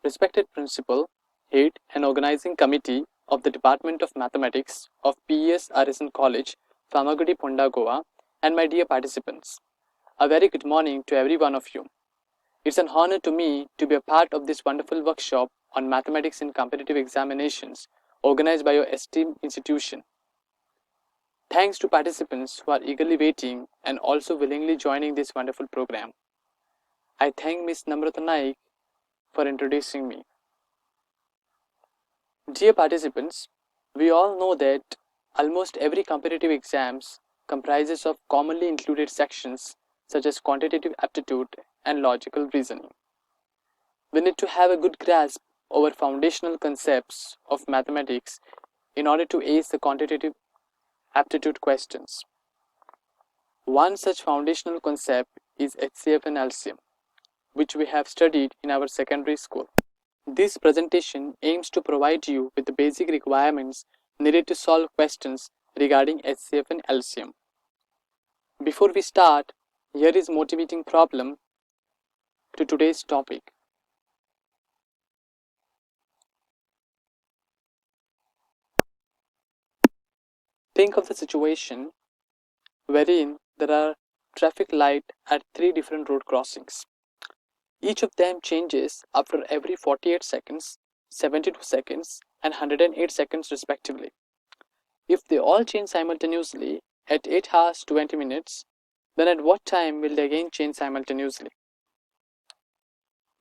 Respected Principal, Head and Organizing Committee of the Department of Mathematics of P.E.S. RSN College, Famagudi, Ponda, Goa, and my dear participants, a very good morning to every one of you. It's an honor to me to be a part of this wonderful workshop on mathematics in competitive examinations organized by your esteemed institution. Thanks to participants who are eagerly waiting and also willingly joining this wonderful program. I thank Ms. Namrata Naik for introducing me. Dear participants, we all know that almost every competitive exams comprises of commonly included sections such as quantitative aptitude and logical reasoning. We need to have a good grasp over foundational concepts of mathematics in order to ace the quantitative aptitude questions. One such foundational concept is Hcf and Lcm, which we have studied in our secondary school. This presentation aims to provide you with the basic requirements needed to solve questions regarding Hcf and Lcm. Before we start, here is motivating problem to today's topic. Think of the situation wherein there are traffic lights at 3 different road crossings. Each of them changes after every 48 seconds, 72 seconds, and 108 seconds respectively. If they all change simultaneously at 8 hours 20 minutes, then at what time will they again change simultaneously?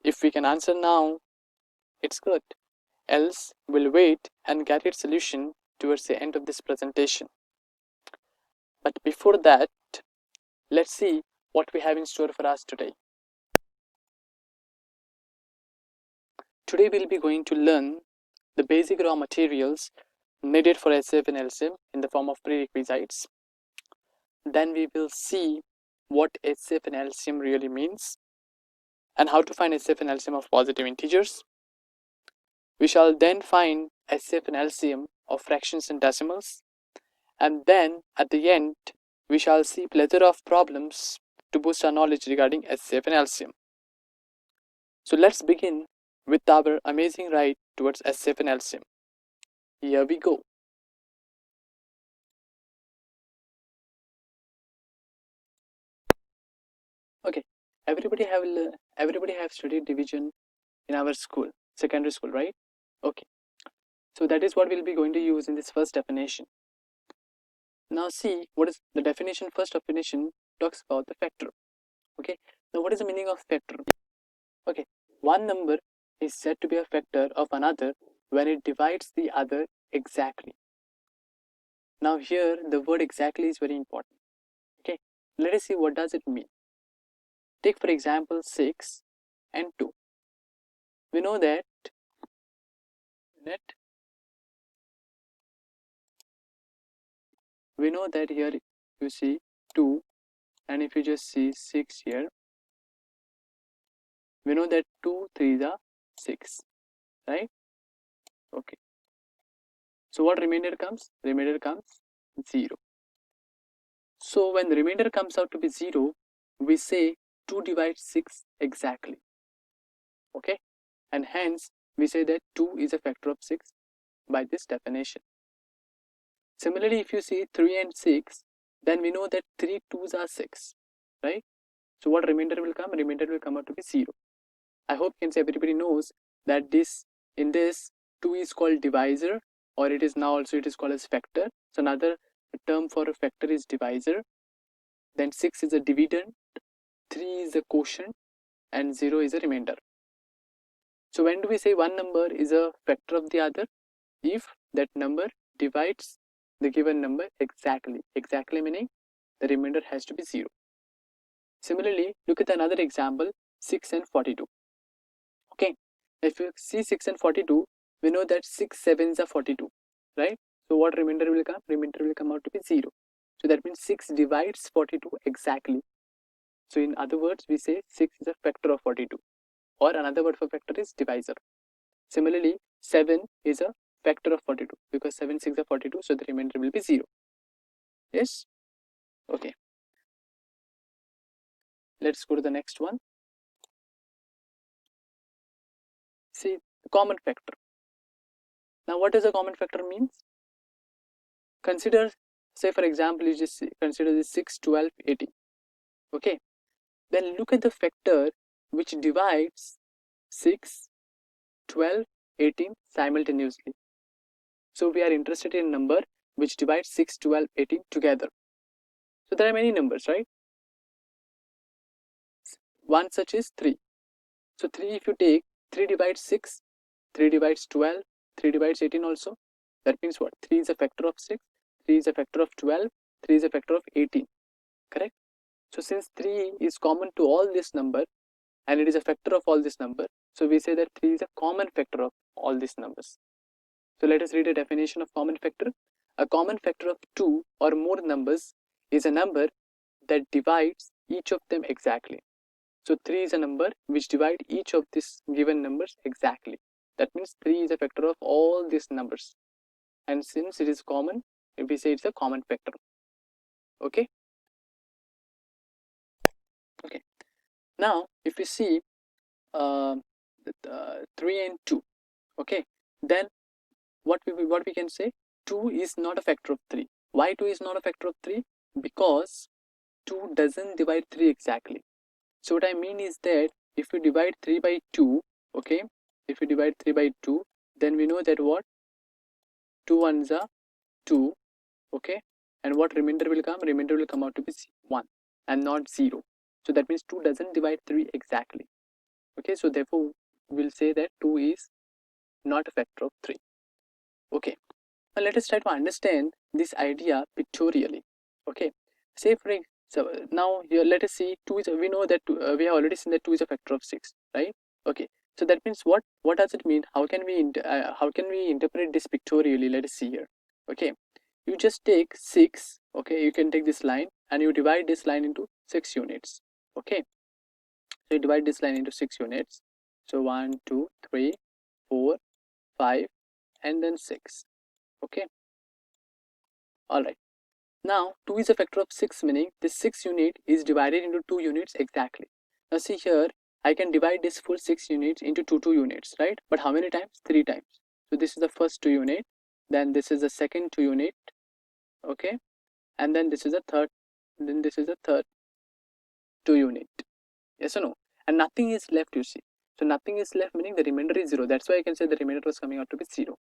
If we can answer now, it's good. Else, we'll wait and get its solution towards the end of this presentation. But before that, let's see what we have in store for us today. Today we'll be going to learn the basic raw materials needed for Hcf and Lcm in the form of prerequisites. Then we will see what Hcf and Lcm really means and how to find Hcf and Lcm of positive integers. We shall then find Hcf and Lcm of fractions and decimals, and then at the end we shall see plethora of problems to boost our knowledge regarding Hcf and Lcm. So let's begin with our amazing ride towards Hcf and Lcm. Here we go. Okay, everybody have studied division in our school, secondary school, right? Okay, so that is what we'll be going to use in this first definition. Now see what is the definition. First definition talks about the factor. Okay, now what is the meaning of factor? Okay, one number is said to be a factor of another when it divides the other exactly. Now here the word exactly is very important. Okay, let us see what does it mean. Take for example 6 and 2. We know that here you see 2, and if you just see 6 here, we know that 2 3s are 6, right? Okay, so what remainder comes? Remainder comes 0. So when the remainder comes out to be 0, we say 2 divides 6 exactly. Okay, and hence we say that 2 is a factor of 6 by this definition. Similarly, if you see 3 and 6, then we know that 3 2s are 6, right? So what remainder will come? Remainder will come out to be 0. I hope everybody knows that in this 2 is called divisor, or it is called as factor. So another term for a factor is divisor. Then 6 is a dividend, 3 is a quotient, and 0 is a remainder. So when do we say one number is a factor of the other? If that number divides the given number exactly. Exactly meaning the remainder has to be 0. Similarly, look at another example, 6 and 42. Okay, if you see 6 and 42, we know that 6 7s are 42, right? So what remainder will come? Remainder will come out to be 0. So that means 6 divides 42 exactly. So in other words, we say 6 is a factor of 42, or another word for factor is divisor. Similarly, 7 is a factor of 42 because 7 6 are 42, so the remainder will be 0. Yes? Okay. Let's go to the next one. See, common factor. Now what does a common factor means? Consider, say for example, you just consider this 6, 12, 18. Okay, then look at the factor which divides 6, 12, 18 simultaneously. So we are interested in a number which divides 6, 12, 18 together. So there are many numbers, right? One such is 3. So 3, if you take 3 divides 6, 3 divides 12, 3 divides 18 also. That means what? 3 is a factor of 6, 3 is a factor of 12, 3 is a factor of 18. Correct? So since 3 is common to all this number and it is a factor of all this number, so we say that 3 is a common factor of all these numbers. So let us read a definition of common factor. A common factor of 2 or more numbers is a number that divides each of them exactly. So 3 is a number which divides each of these given numbers exactly. That means 3 is a factor of all these numbers. And since it is common, we say it's a common factor. Okay? Okay. Now, if you see 3 and 2, okay, then what we can say, 2 is not a factor of 3. Why 2 is not a factor of 3? Because 2 doesn't divide 3 exactly. So what I mean is that if you divide 3 by 2, okay, if you divide 3 by 2, then we know that what? 2 ones are 2, okay, and what remainder will come? Remainder will come out to be 1 and not 0. So that means 2 doesn't divide 3 exactly. Okay, so therefore we'll say that 2 is not a factor of 3. Okay, now let us try to understand this idea pictorially. Okay, say for so now here let us see 2 is, we know that we have already seen that 2 is a factor of 6, right? Okay, so that means what does it mean? How can we interpret this pictorially? Let us see here. Okay, you just take 6, okay, you can take this line and you divide this line into 6 units. Okay, so you divide this line into 6 units. So 1, 2, 3, 4, 5 and then 6. Okay, all right. Now 2 is a factor of 6, meaning this 6 unit is divided into 2 units exactly. Now see here, I can divide this full 6 units into 2 units, right? But how many times? 3 times. So this is the first 2 unit, then this is the second 2 unit, okay, and then this is the third, then this is the third 2 unit. Yes or no? And nothing is left, you see. So nothing is left, meaning the remainder is 0. That's why I can say the remainder was coming out to be 0.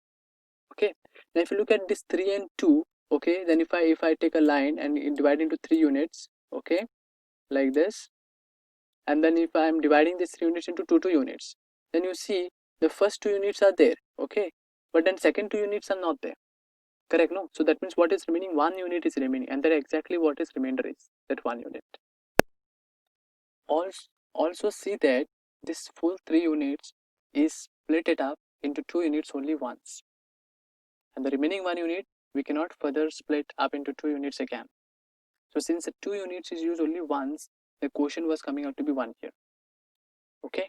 Okay. Now if you look at this 3 and 2, okay, then if I take a line and divide into 3 units, okay, like this, and then if I am dividing these 3 units into 2 units, then you see the first 2 units are there, okay, but then second 2 units are not there. Correct? No? So that means what is remaining? 1 unit is remaining, and that exactly what is remainder is, that 1 unit. Also see that this full 3 units is split it up into 2 units only once, and the remaining 1 unit we cannot further split up into 2 units again. So since the 2 units is used only once, the quotient was coming out to be 1 here. Okay,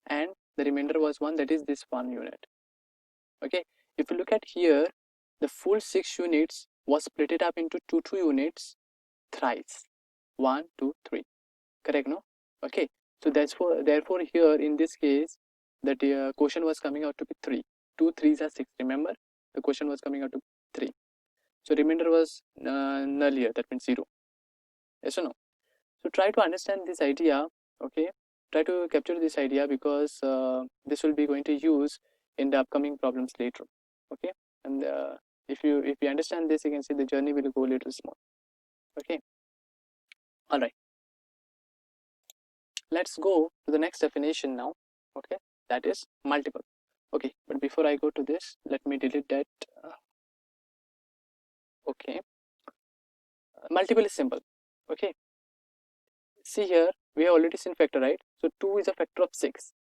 and the remainder was 1, that is this 1 unit. Okay, if you look at here, the full 6 units was split it up into 2 units thrice. 1, 2, 3. Correct? No? Okay, so therefore here in this case the quotient was coming out to be 3. 2 3s are 6. Remember, the quotient was coming out to 3. So remainder was null here, that means 0. Yes or no? So try to understand this idea. Okay, try to capture this idea, because this will be going to use in the upcoming problems later. Okay, and if you understand this, you can see the journey will go a little small. Okay, all right, let's go to the next definition now. Okay, that is multiple. Okay, but before I go to this, let me delete that. Okay, multiple is simple. Okay, see here, we have already seen factor, right? So 2 is a factor of 6,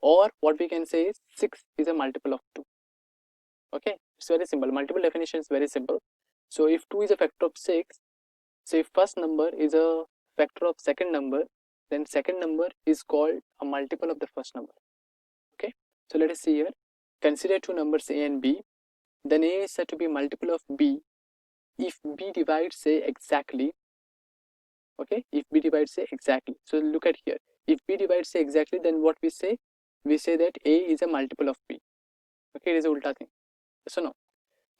or what we can say is 6 is a multiple of 2. Okay, it's very simple. Multiple definition is very simple. So if 2 is a factor of 6, so if first number is a factor of second number, then second number is called a multiple of the first number. Okay, so let us see here. Consider 2 numbers a and b. Then a is said to be multiple of b if b divides a exactly. Okay, if b divides a exactly. So look at here. If b divides a exactly, then what we say? we say that A is a multiple of B. Okay, it is a ulta thing. Yes or no?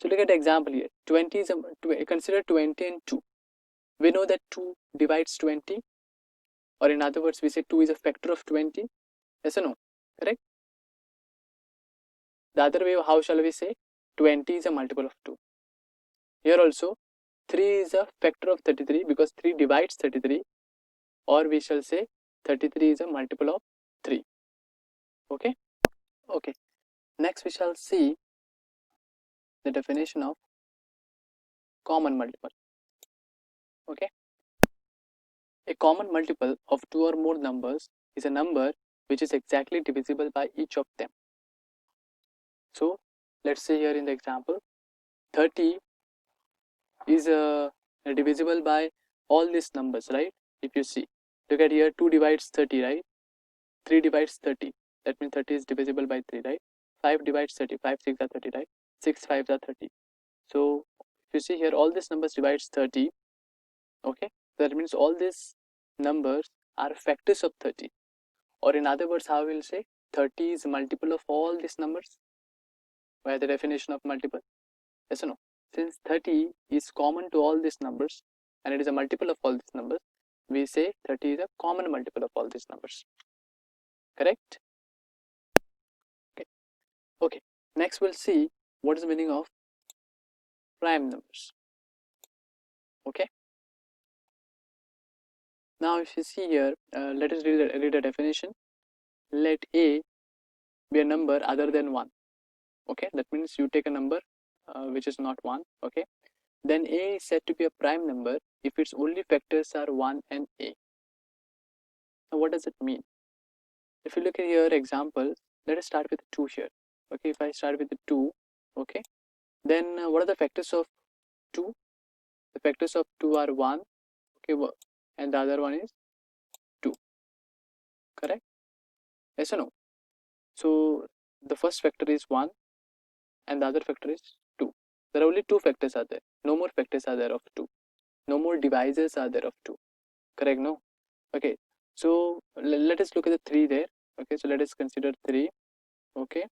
So look at the example here. 20 is consider 20 and 2. We know that 2 divides 20, or in other words, we say 2 is a factor of 20. Yes or no? Correct? The other way, how shall we say? 20 is a multiple of 2. Here also, 3 is a factor of 33 because 3 divides 33, or we shall say 33 is a multiple of 3. Okay? Okay. Next, we shall see the definition of common multiple. Okay? A common multiple of 2 or more numbers is a number which is exactly divisible by each of them. So, let's say here in the example, 30 is divisible by all these numbers, right? If you see, look at here, 2 divides 30, right? 3 divides 30, that means 30 is divisible by 3, right? 5 divides 30, 5 6 are 30, right? 6 5s are 30. So if you see here, all these numbers divides 30. Okay, that means all these numbers are factors of 30, or in other words, how we'll say 30 is multiple of all these numbers. By the definition of multiple, yes or no? Since 30 is common to all these numbers and it is a multiple of all these numbers, we say 30 is a common multiple of all these numbers. Correct? Okay. Okay. Next, we'll see what is the meaning of prime numbers. Okay. Now, if you see here, let us read a definition. Let A be a number other than 1. Okay, that means you take a number which is not 1. Okay, then A is said to be a prime number if its only factors are 1 and A. Now, what does it mean? If you look at your example, let us start with 2 here. Okay, if I start with the 2, okay, then what are the factors of 2? The factors of 2 are 1, okay, and the other one is 2. Correct? Yes or no? So the first factor is 1 and the other factor is 2. There are only 2 factors are there. No more factors are there of 2. No more divisors are there of 2. Correct? No? Okay. So let us look at the 3 there. Okay, so let us consider 3. Okay.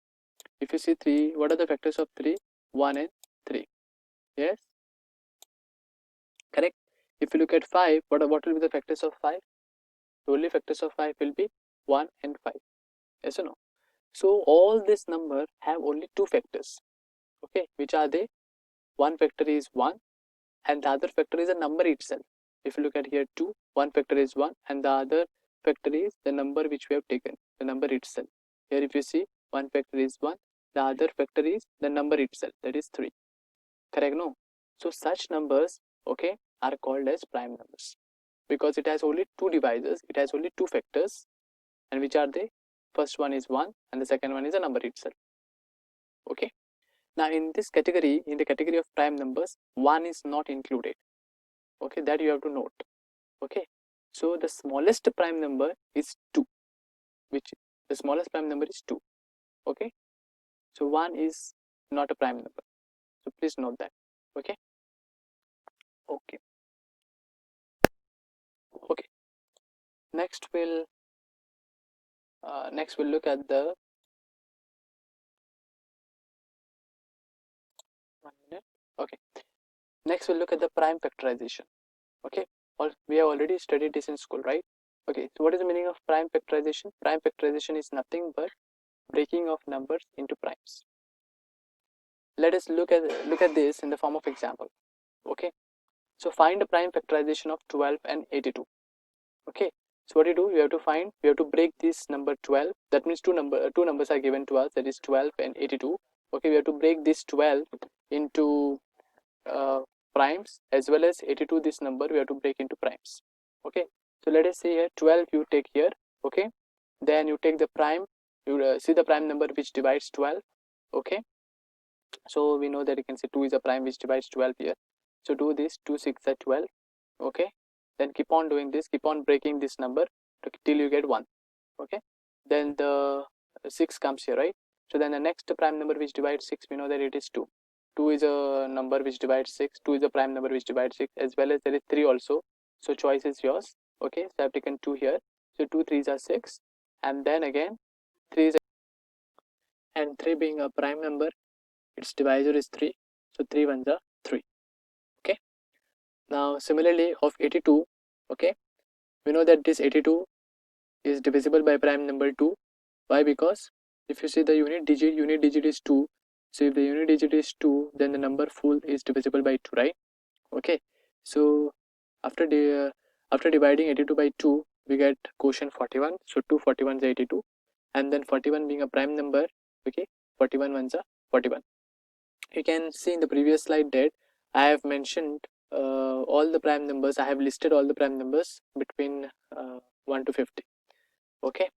If you see 3, what are the factors of 3? 1 and 3. Yes? Correct? If you look at 5, what will be the factors of 5? The only factors of 5 will be 1 and 5. Yes or no? So all these numbers have only 2 factors. Okay, which are they? One factor is 1 and the other factor is a number itself. If you look at here 2, one factor is 1 and the other factor is the number which we have taken, the number itself. Here if you see, one factor is 1, the other factor is the number itself, that is 3. Correct? No? So such numbers, okay, are called as prime numbers because it has only 2 divisors, it has only 2 factors, and which are they? First one is 1 and the second one is a number itself. Okay. Now in this category, in the category of prime numbers, 1 is not included. Okay, that you have to note. Okay, so the smallest prime number is 2, which the smallest prime number is 2. Okay, so 1 is not a prime number, so please note that. Okay. Okay. Okay. Next we'll look at the 1 minute. Okay. Next we'll look at the prime factorization. Okay. We have already studied this in school, right? Okay. So what is the meaning of prime factorization? Prime factorization is nothing but breaking of numbers into primes. Let us look at this in the form of example. Okay, so find the prime factorization of 12 and 82. Okay, so what you have to break this number 12. That means two numbers are given to us, that is 12 and 82. Okay, we have to break this 12 into primes, as well as 82, this number we have to break into primes. Okay, so let us say here 12 you take here. Okay, then you take the prime, you see the prime number which divides 12. Okay, so we know that you can say 2 is a prime which divides 12 here. So do this, 2 6 are 12. Okay, then keep on doing this, keep on breaking this number till you get 1. Okay, then the 6 comes here, right? So then the next prime number which divides 6, we know that it is 2. 2 is a number which divides 6. 2 is a prime number which divides 6, as well as there is 3 also. So choice is yours. Okay, so I have taken 2 here. So 2 3s are 6, and then again 3 is and 3 being a prime number, its divisor is 3, so 3 ones are 3. Okay, now similarly of 82, okay, we know that this 82 is divisible by prime number 2. Why? Because if you see the unit digit is 2, so if the unit digit is 2, then the number full is divisible by 2, right? Okay, so after dividing 82 by 2, we get quotient 41, so 2 41 is 82, and then 41 being a prime number, okay, 41 ones are 41. You can see in the previous slide that I have mentioned all the prime numbers. I have listed all the prime numbers between 1 to 50. Okay,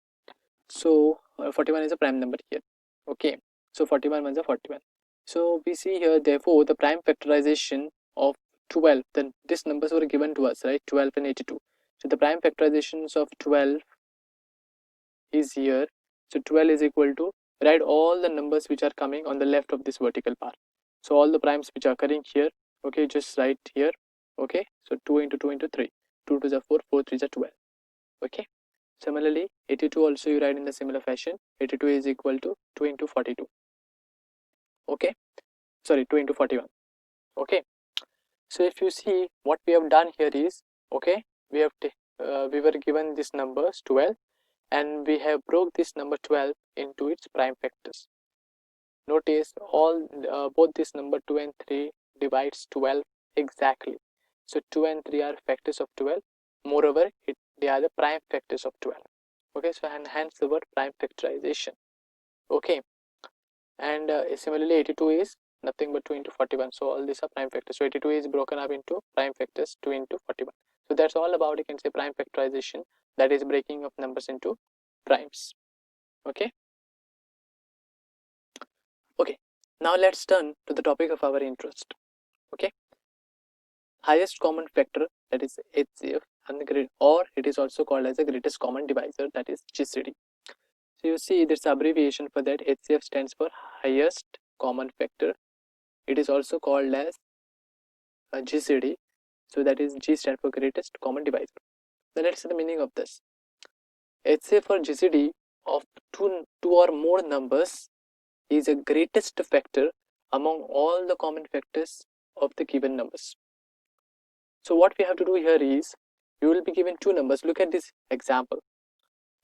so 41 is a prime number here. Okay, so 41 ones are 41. So we see here, therefore, the prime factorization of 12, then these numbers were given to us, right? 12 and 82. So the prime factorizations of 12 is here. So 12 is equal to, write all the numbers which are coming on the left of this vertical bar. So all the primes which are occurring here, okay, just write here. Okay, so 2 into 2 into 3, 2 to the 4, 4 3 is 12. Okay, similarly 82 also you write in the similar fashion. 82 is equal to 2 into 42. Okay, sorry, 2 into 41. Okay, so if you see what we have done here is, okay, we were given this numbers 12, and we have broke this number 12 into its prime factors. Notice all both this number 2 and 3 divides 12 exactly. So 2 and 3 are factors of 12. Moreover, they are the prime factors of 12. Okay, so and hence the word prime factorization. Okay, and similarly 82 is nothing but 2 into 41. So all these are prime factors. So 82 is broken up into prime factors 2 into 41. So that's all about, you can say, prime factorization, that is breaking of numbers into primes. Okay. Okay, now let's turn to the topic of our interest. Okay, highest common factor, that is HCF, and the great, or it is also called as the greatest common divisor, that is GCD. So you see this abbreviation for that. HCF stands for highest common factor. It is also called as GCD. So that is G stands for greatest common divisor. Now let's see the meaning of this. HCF or GCD of two or more numbers is a greatest factor among all the common factors of the given numbers. So what we have to do here is, you will be given two numbers. Look at this example.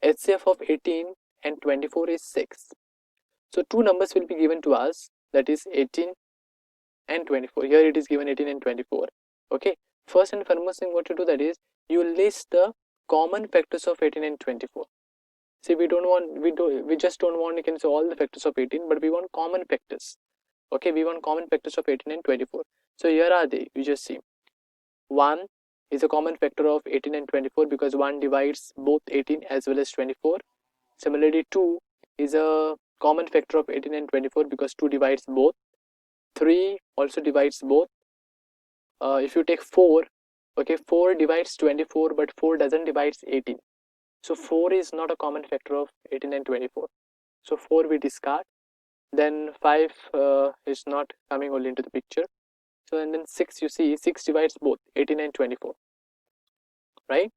HCF of 18 and 24 is 6. So two numbers will be given to us, that is 18 and 24. Here it is given 18 and 24. Okay, first and foremost thing what to do, that is you list the common factors of 18 and 24. See, we just don't want, you can say, all the factors of 18, but we want common factors. Okay, we want common factors of 18 and 24. So here are they. You just see 1 is a common factor of 18 and 24 because 1 divides both 18 as well as 24. Similarly 2 is a common factor of 18 and 24 because 2 divides both. 3 also divides both. If you take 4, okay, 4 divides 24 but 4 doesn't divide 18. So 4 is not a common factor of 18 and 24. So 4 we discard. Then 5 is not coming only into the picture. So and then 6, you see 6 divides both 18 and 24, right?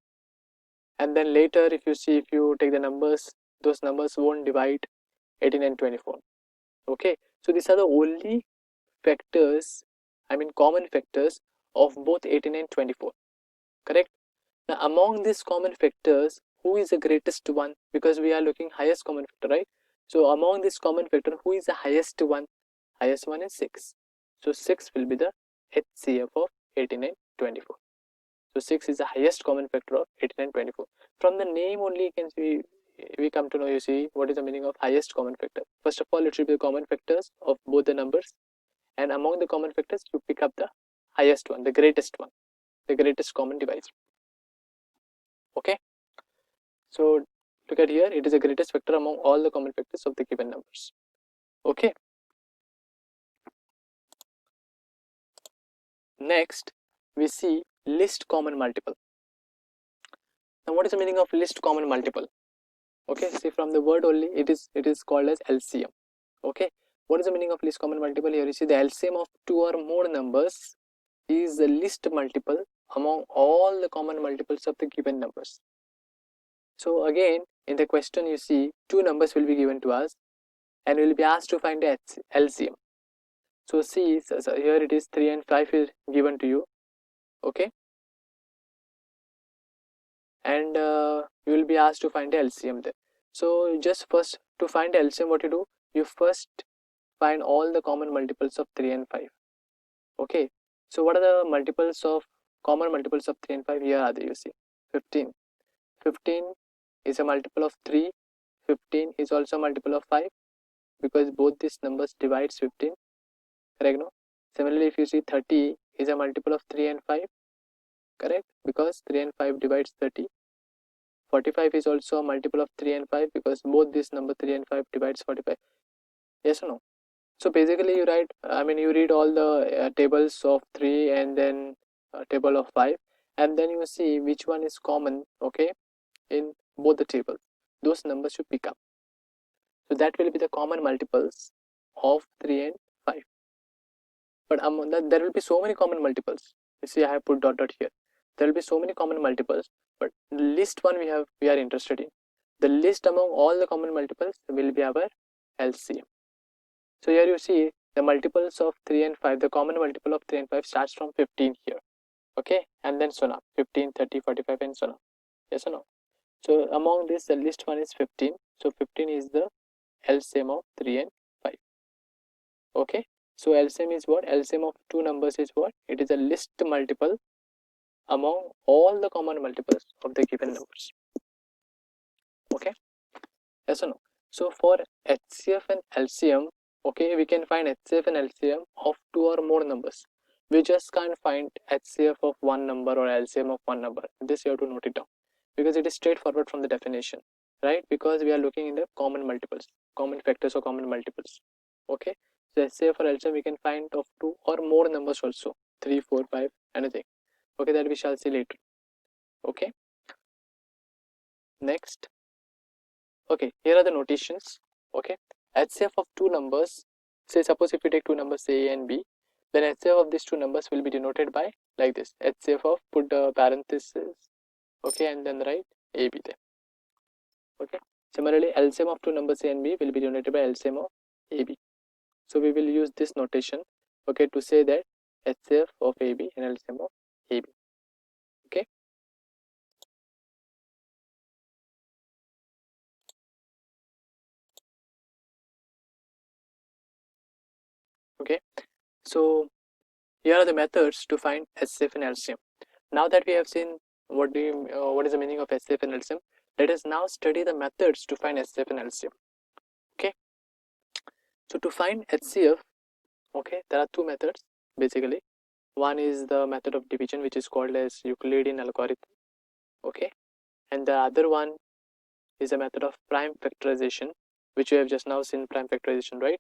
And then later if you see, if you take the numbers, those numbers won't divide 18 and 24. Okay, so these are the only factors, I mean common factors of both 18 and 24, correct? Now among these common factors, who is the greatest one? Because we are looking highest common factor, right? So among this common factor, who is the highest one? Highest one is 6. So 6 will be the HCF of 18 and 24. So 6 is the highest common factor of 18 and 24. From the name only you can see, we come to know, you see, what is the meaning of highest common factor. First of all, it should be the common factors of both the numbers, and among the common factors you pick up the highest one, the greatest one, the greatest common divisor. Okay, so look at here, it is the greatest factor among all the common factors of the given numbers. Okay, next we see least common multiple. Now what is the meaning of least common multiple? Okay, see, from the word only, it is called as LCM. Okay, what is the meaning of least common multiple? Here you see the LCM of two or more numbers is the least multiple among all the common multiples of the given numbers. So again, in the question you see two numbers will be given to us, and we will be asked to find the LCM. So see, so here it is 3 and 5 is given to you, okay, and you will be asked to find the LCM there. So just first to find the LCM, what you do, you first find all the common multiples of 3 and 5, okay. So what are the multiples of common multiples of 3 and 5? Here are they, you see, 15. 15 is a multiple of 3, 15 is also a multiple of 5, because both these numbers divides 15, correct, no? Similarly, if you see 30 is a multiple of 3 and 5, correct, because 3 and 5 divides 30. 45 is also a multiple of 3 and 5, because both this number 3 and 5 divides 45. Yes or no? So basically you write, you read all the tables of 3 and then table of 5, and then you see which one is common, okay, in both the tables. Those numbers should pick up. So that will be the common multiples of 3 and 5. But there will be so many common multiples. You see, I have put dot here. There will be so many common multiples, but the least one we are interested in. The least among all the common multiples will be our LCM. So here you see the multiples of 3 and 5. The common multiple of 3 and 5 starts from 15 here, okay, and then so on, 15, 30, 45, and so on. Yes or no? So among this, the least one is 15. So 15 is the LCM of 3 and 5. Okay. So LCM is what? LCM of two numbers is what? It is a least multiple among all the common multiples of the given numbers. Okay. Yes or no? So for HCF and LCM, okay, we can find HCF and LCM of two or more numbers. We just can't find HCF of one number or LCM of one number. This you have to note it down, because it is straightforward from the definition, right? Because we are looking in the common multiples, common factors or common multiples. Okay. So HCF or LCM we can find of two or more numbers also, 3, 4, 5, anything. Okay, that we shall see later. Okay. Next. Okay, here are the notations. Okay, HCF of two numbers, say suppose if we take two numbers A and B, then HCF of these two numbers will be denoted by like this. HCF of, put the parenthesis, okay, and then write AB there. Okay, similarly LCM of two numbers A and B will be denoted by LCM of AB. So we will use this notation, okay, to say that HCF of AB and LCM of AB. Okay. Okay, so here are the methods to find HCF and LCM. Now that we have seen what is the meaning of HCF and LCM, let us now study the methods to find HCF and LCM. Okay, so to find HCF, okay, there are two methods basically. One is the method of division, which is called as Euclidean algorithm, okay, and the other one is a method of prime factorization, which we have just now seen, prime factorization, right?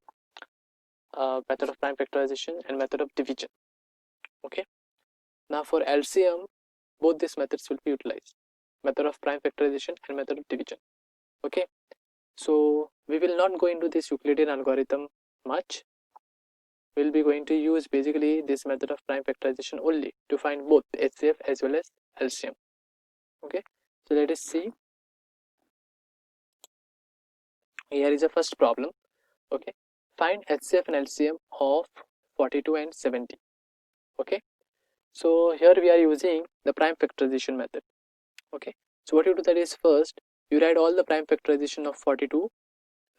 Method of prime factorization and method of division. Okay, now for LCM, both these methods will be utilized, method of prime factorization and method of division. Okay, so we will not go into this Euclidean algorithm much. We'll be going to use basically this method of prime factorization only to find both HCF as well as LCM. Okay, so let us see. Here is the first problem. Okay, find HCF and LCM of 42 and 70. Okay, so here we are using the prime factorization method. Okay, so what you do, that is first you write all the prime factorization of 42,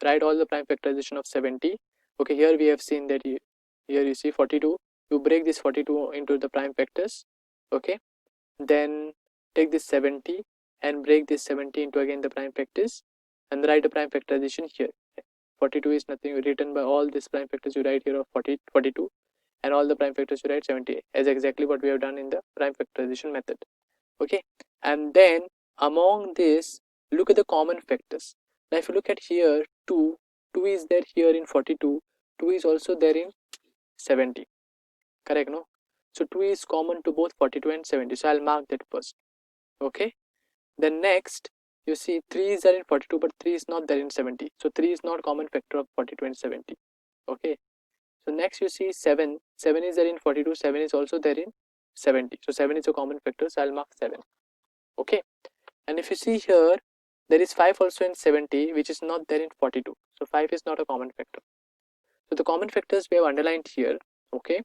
write all the prime factorization of 70. Okay, here we have seen that here you see 42, you break this 42 into the prime factors. Okay, then take this 70 and break this 70 into again the prime factors and write the prime factorization here. 42 is nothing written by all these prime factors, you write here of 42, and all the prime factors you write 70, as exactly what we have done in the prime factorization method. Okay, and then among this, look at the common factors. Now if you look at here, 2 is there here in 42, 2 is also there in 70, correct, no? So 2 is common to both 42 and 70, so I'll mark that first. Okay, then next you see 3 is there in 42, but 3 is not there in 70, so 3 is not common factor of 42 and 70. Okay, so next you see 7 is there in 42, 7 is also there in 70, so 7 is a common factor, so I'll mark 7. Okay, and if you see here, there is 5 also in 70, which is not there in 42, So 5 is not a common factor. So the common factors we have underlined here. Okay.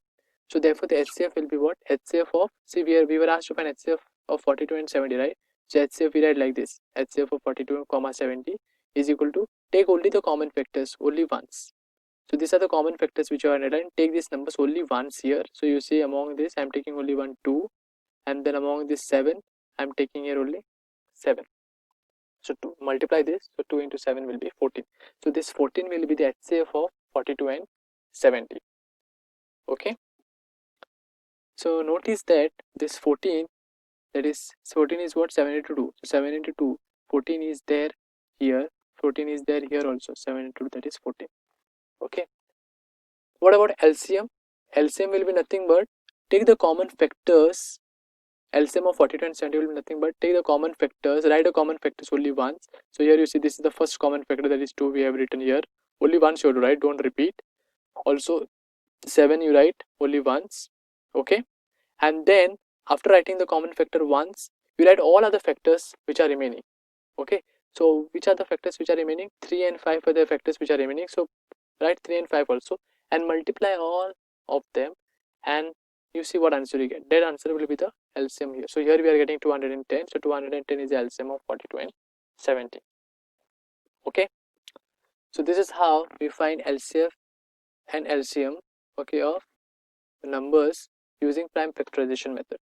So therefore the HCF will be what? HCF of, see we were asked to find HCF of 42 and 70, right? So HCF we write like this. HCF of 42, 70 is equal to, take only the common factors only once. So these are the common factors which are underlined. Take these numbers only once here. So you see among this I am taking only 1, 2, and then among this 7 I am taking here only 7. So to multiply this, so 2 into 7 will be 14. So this 14 will be the HCF of 42 and 70. Okay. So notice that this 14, that is 14 is what? 7 into 2. So 7 into 2, 14 is there here. 14 is there here also. 7 into 2, that is 14. Okay. What about LCM? LCM will be nothing but take the common factors. LCM of 42 and 70 will be nothing but take the common factors, write the common factors only once. So here you see this is the first common factor, that is 2 we have written here. Only once you have to write, don't repeat. Also 7 you write only once. Okay. And then after writing the common factor once, you write all other factors which are remaining. Okay. So which are the factors which are remaining? 3 and 5 are the factors which are remaining. So write 3 and 5 also and multiply all of them, and you see what answer you get. That answer will be the LCM here. So here we are getting 210. So 210 is the LCM of 42 and 70. Okay. So this is how we find LCF and LCM, okay, of numbers using prime factorization method.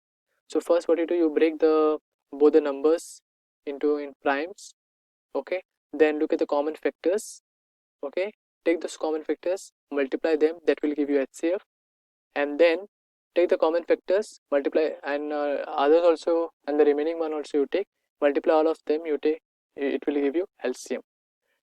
So first what you do, you break both the numbers into in primes. Okay. Then look at the common factors. Okay. Take those common factors, multiply them, that will give you HCF, and then take the common factors, multiply, and others also, and the remaining one also you take, multiply all of them, you take, it will give you LCM.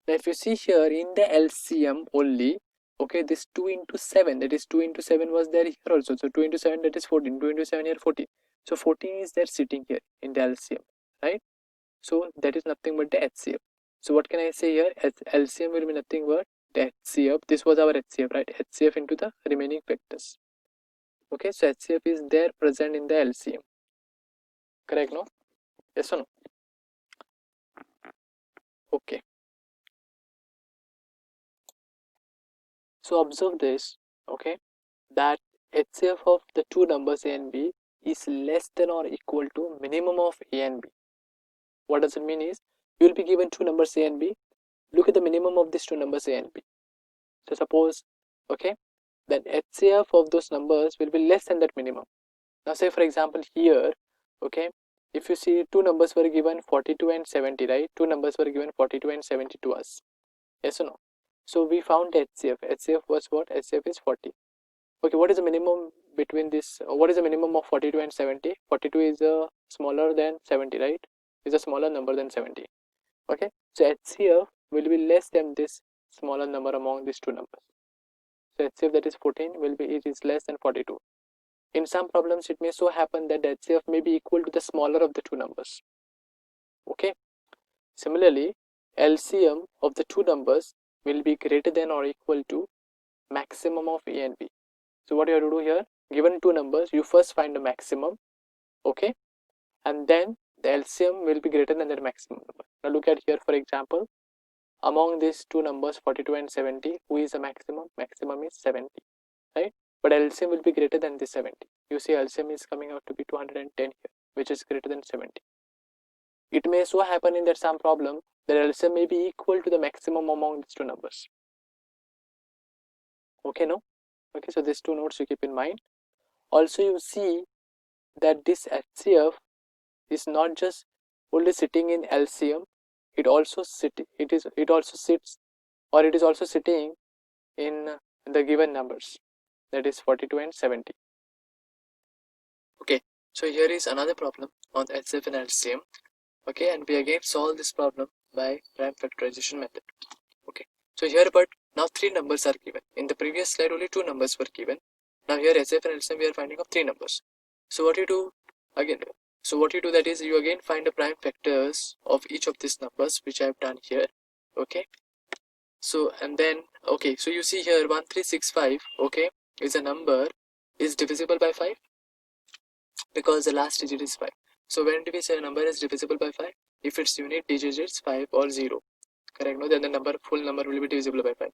Now if you see here in the LCM only, okay, this 2 into 7, that is 2 into 7 was there here also. So 2 into 7, that is 14. 2 into 7 here 14. So 14 is there sitting here in the LCM, right? So that is nothing but the HCF. So what can I say here? LCM will be nothing but the HCF. This was our HCF, right? HCF into the remaining factors. Okay, so HCF is there present in the LCM. Correct, no? Yes or no? Okay. So observe this, okay, that HCF of the two numbers A and B is less than or equal to minimum of A and B. What does it mean is, you will be given two numbers A and B. Look at the minimum of these two numbers A and B. So suppose, okay, then HCF of those numbers will be less than that minimum. Now say for example here, okay, if you see two numbers were given 42 and 70, right? Two numbers were given 42 and 70 to us. Yes or no? So we found HCF. HCF was what? HCF is 40. Okay, what is the minimum between this? What is the minimum of 42 and 70? 42 is smaller than 70, right? Is a smaller number than 70. Okay, so HCF will be less than this smaller number among these two numbers. So HCF, that is 14, will be, it is less than 42. In some problems, it may so happen that the HCF may be equal to the smaller of the two numbers. Okay. Similarly, LCM of the two numbers will be greater than or equal to maximum of A and B. So what you have to do here, given two numbers, you first find the maximum, okay, and then the LCM will be greater than their maximum number. Now look at here, for example, among these two numbers 42 and 70, who is the maximum? Maximum is 70, right? But LCM will be greater than this 70. You see LCM is coming out to be 210 here, which is greater than 70. It may so happen in that some problem that LCM may be equal to the maximum among these two numbers. Okay, no? Okay, so these two notes you keep in mind. Also you see that this HCF is not just only sitting in LCM, it also sits in the given numbers, that is 42 and 70. Okay, so here is another problem on HCF and LCM. Okay, and we again solve this problem by prime factorization method. Okay, so here but now three numbers are given. In the previous slide only two numbers were given. Now here HCF and LCM we are finding of three numbers. So what you do again? So what you do, that is you again find the prime factors of each of these numbers, which I have done here. Okay, so and then okay, so you see here 1365, okay, is a number is divisible by 5 because the last digit is 5. So when do we say a number is divisible by 5? If its unit digit is 5 or 0. correct? No, then the full number will be divisible by 5.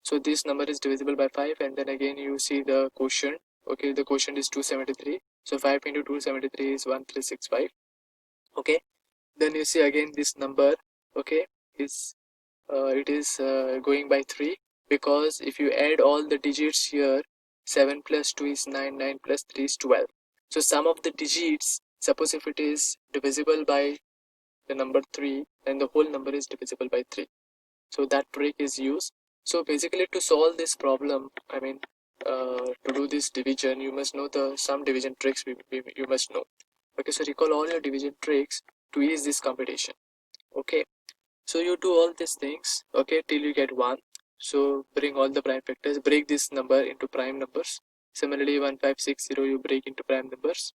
So this number is divisible by 5, and then again you see the quotient. Okay, the quotient is 273. So 5 into 273 is 1365. Okay, then you see again this number, okay, is it is going by 3, because if you add all the digits here, 7 plus 2 is 9, 9 plus 3 is 12. So sum of the digits, suppose if it is divisible by the number 3, then the whole number is divisible by 3. So that trick is used. So basically to solve this problem, I mean to do this division, you must know some division tricks you must know. Okay, so recall all your division tricks to ease this computation. Okay, so you do all these things, okay, till you get 1. So bring all the prime factors, break this number into prime numbers. Similarly 1560 you break into prime numbers,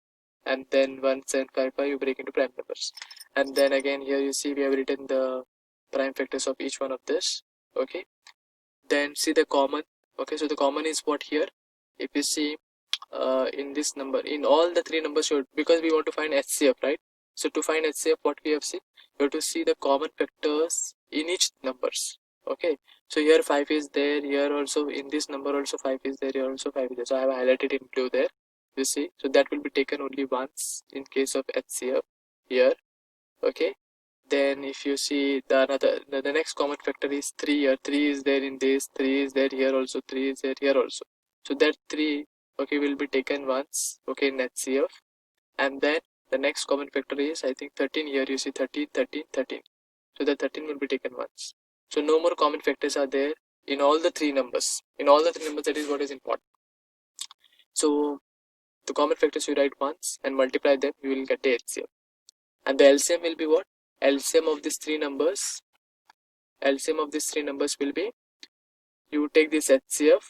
and then 1755 you break into prime numbers. And then again here you see we have written the prime factors of each one of this. Okay, then see the common. Okay, so the common is what here, if you see in this number, in all the three numbers, because we want to find HCF, right? So to find HCF, what we have seen, you have to see the common factors in each numbers. Okay, so here 5 is there, here also in this number also 5 is there, here also 5 is there. So I have highlighted in blue there, you see. So that will be taken only once in case of HCF here. Okay, then if you see the next common factor is 3 here. 3 is there in this, 3 is there here also, 3 is there here also. So that 3, okay, will be taken once, okay, in HCF. And then the next common factor is, I think, 13 here. You see 13, 13, 13. So the 13 will be taken once. So no more common factors are there in all the three numbers. In all the three numbers, that is what is important. So the common factors you write once and multiply them, you will get the HCF. And the LCM will be what? LCM of these three numbers. LCM of these three numbers will be, you take this HCF,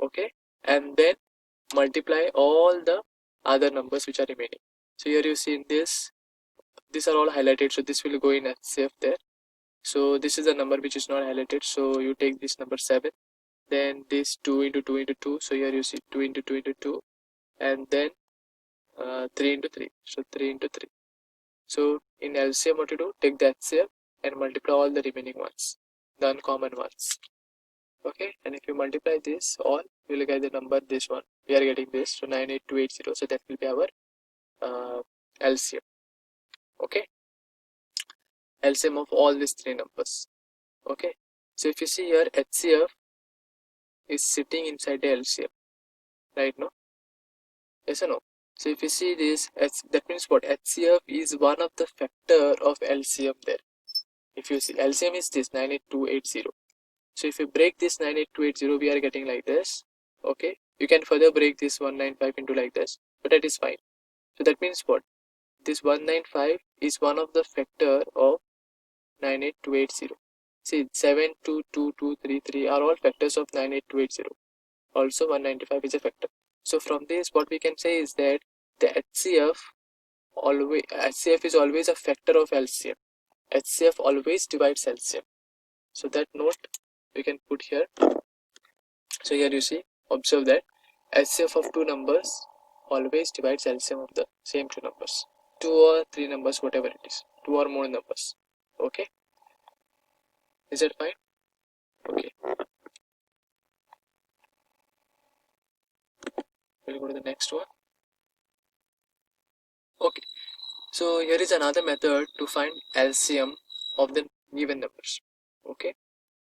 okay, and then multiply all the other numbers which are remaining. So here you see in this, these are all highlighted, so this will go in HCF there. So this is the number which is not highlighted, so you take this number 7, then this 2 into 2 into 2, so here you see 2 into 2 into 2, and then 3 into 3, so 3 into 3. So in LCM what you do, take the HCF and multiply all the remaining ones, the uncommon ones. Okay, and if you multiply this all, you will get the number, this one we are getting this, so 98280. So that will be our LCM. Okay, LCM of all these three numbers. Okay, so if you see here, HCF is sitting inside the LCM, right? No, yes or no? So if you see this, that means what? HCF is one of the factor of LCM there. If you see, LCM is this 98280. So if you break this 98280, we are getting like this. Okay, you can further break this 195 into like this, but that is fine. So that means what? This 195 is one of the factor of 98280. See, 7, 2, 2, 2, 3, 3 are all factors of 98280. Also 195 is a factor. So from this, what we can say is that the HCF is always a factor of LCM. HCF always divides LCM. So that note we can put here. So here you see, observe that HCF of two numbers always divides LCM of the same two numbers. 2 or 3 numbers, whatever it is. 2 or more numbers. Okay. Is that fine? Okay. We'll go to the next one. Okay. So here is another method to find LCM of the given numbers. Okay.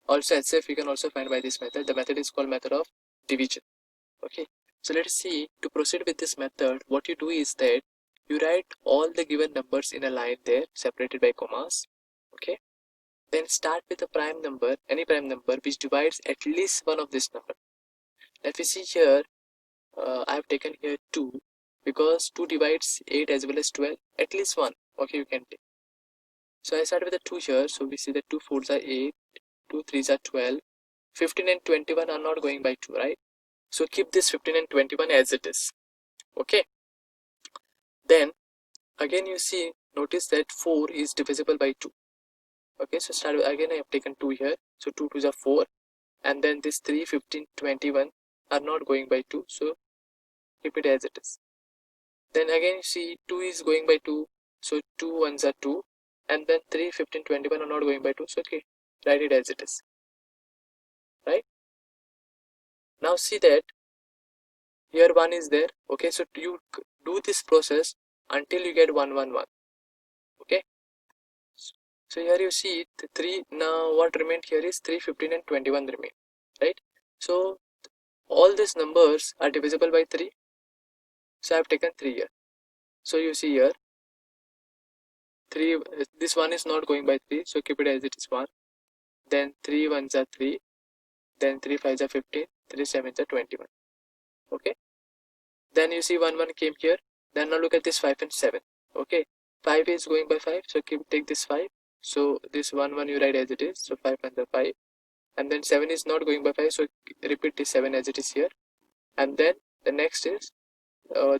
Also HCF we can also find by this method. The method is called method of division. Okay. So let's see, to proceed with this method, what you do is that you write all the given numbers in a line there, separated by commas. Okay. Then start with a prime number, any prime number which divides at least one of this number. Let me see here, I have taken here 2 because 2 divides 8 as well as 12, at least one. Okay, you can take. So I start with the 2 here, so we see that 2 4s are 8, 2 3s are 12, 15 and 21 are not going by 2, right? So keep this 15 and 21 as it is. Okay. Then again you see, notice that 4 is divisible by 2. Okay, so start with, again I have taken 2 here, so 2 2s are 4, and then this 3, 15, 21 are not going by 2, so keep it as it is. Then again you see 2 is going by 2, so 2 1s are 2, and then 3, 15, 21 are not going by 2, so okay, write it as it is, right? Now see that here 1 is there, okay? So you do this process until you get 1 1 1, okay? So here you see the 3. Now what remained here is 3, 15 and 21 remain, right? So all these numbers are divisible by 3, so I have taken 3 here. So you see here 3, this one is not going by 3, so keep it as it is 1. Then 3 1s are 3, then 3 5s are 15, 3 7s are 21, okay? Then you see 1 1 came here. Then now look at this 5 and 7, okay? 5 is going by 5, so take this 5. So this 1 1 you write as it is, so 5 and the 5. And then 7 is not going by 5, so repeat this 7 as it is here. And then the next is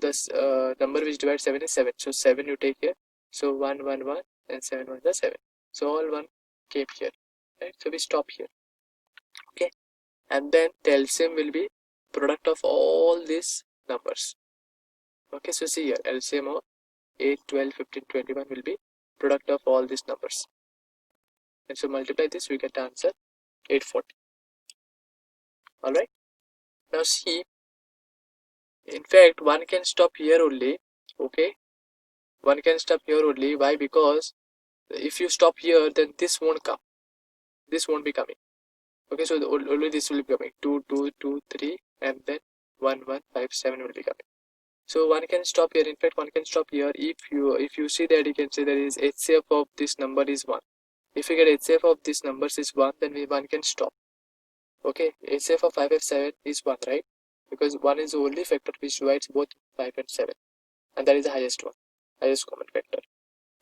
this number which divides 7 is 7, so 7 you take here. So 1 1 1 and 7 1 is 7, so all 1 came here, right? So we stop here, okay? And then the LCM will be product of all these numbers, okay? So see here, LCM of 8 12 15 21 will be product of all these numbers, and so multiply this, we get the answer 840. All right, now see, in fact one can stop here only, okay? One can stop here only. Why? Because if you stop here, then this won't come, this won't be coming, okay? So only this will be coming, 2 2 2 3, and then 1 1 5 7 will be coming. So one can stop here. In fact one can stop here. If you see that, you can say that is HCF of this number is 1. If you get HCF of this numbers is 1, then one can stop, okay? HCF of 5 and 7 is 1, right? Because 1 is the only factor which divides both 5 and 7, and that is the highest one, highest common factor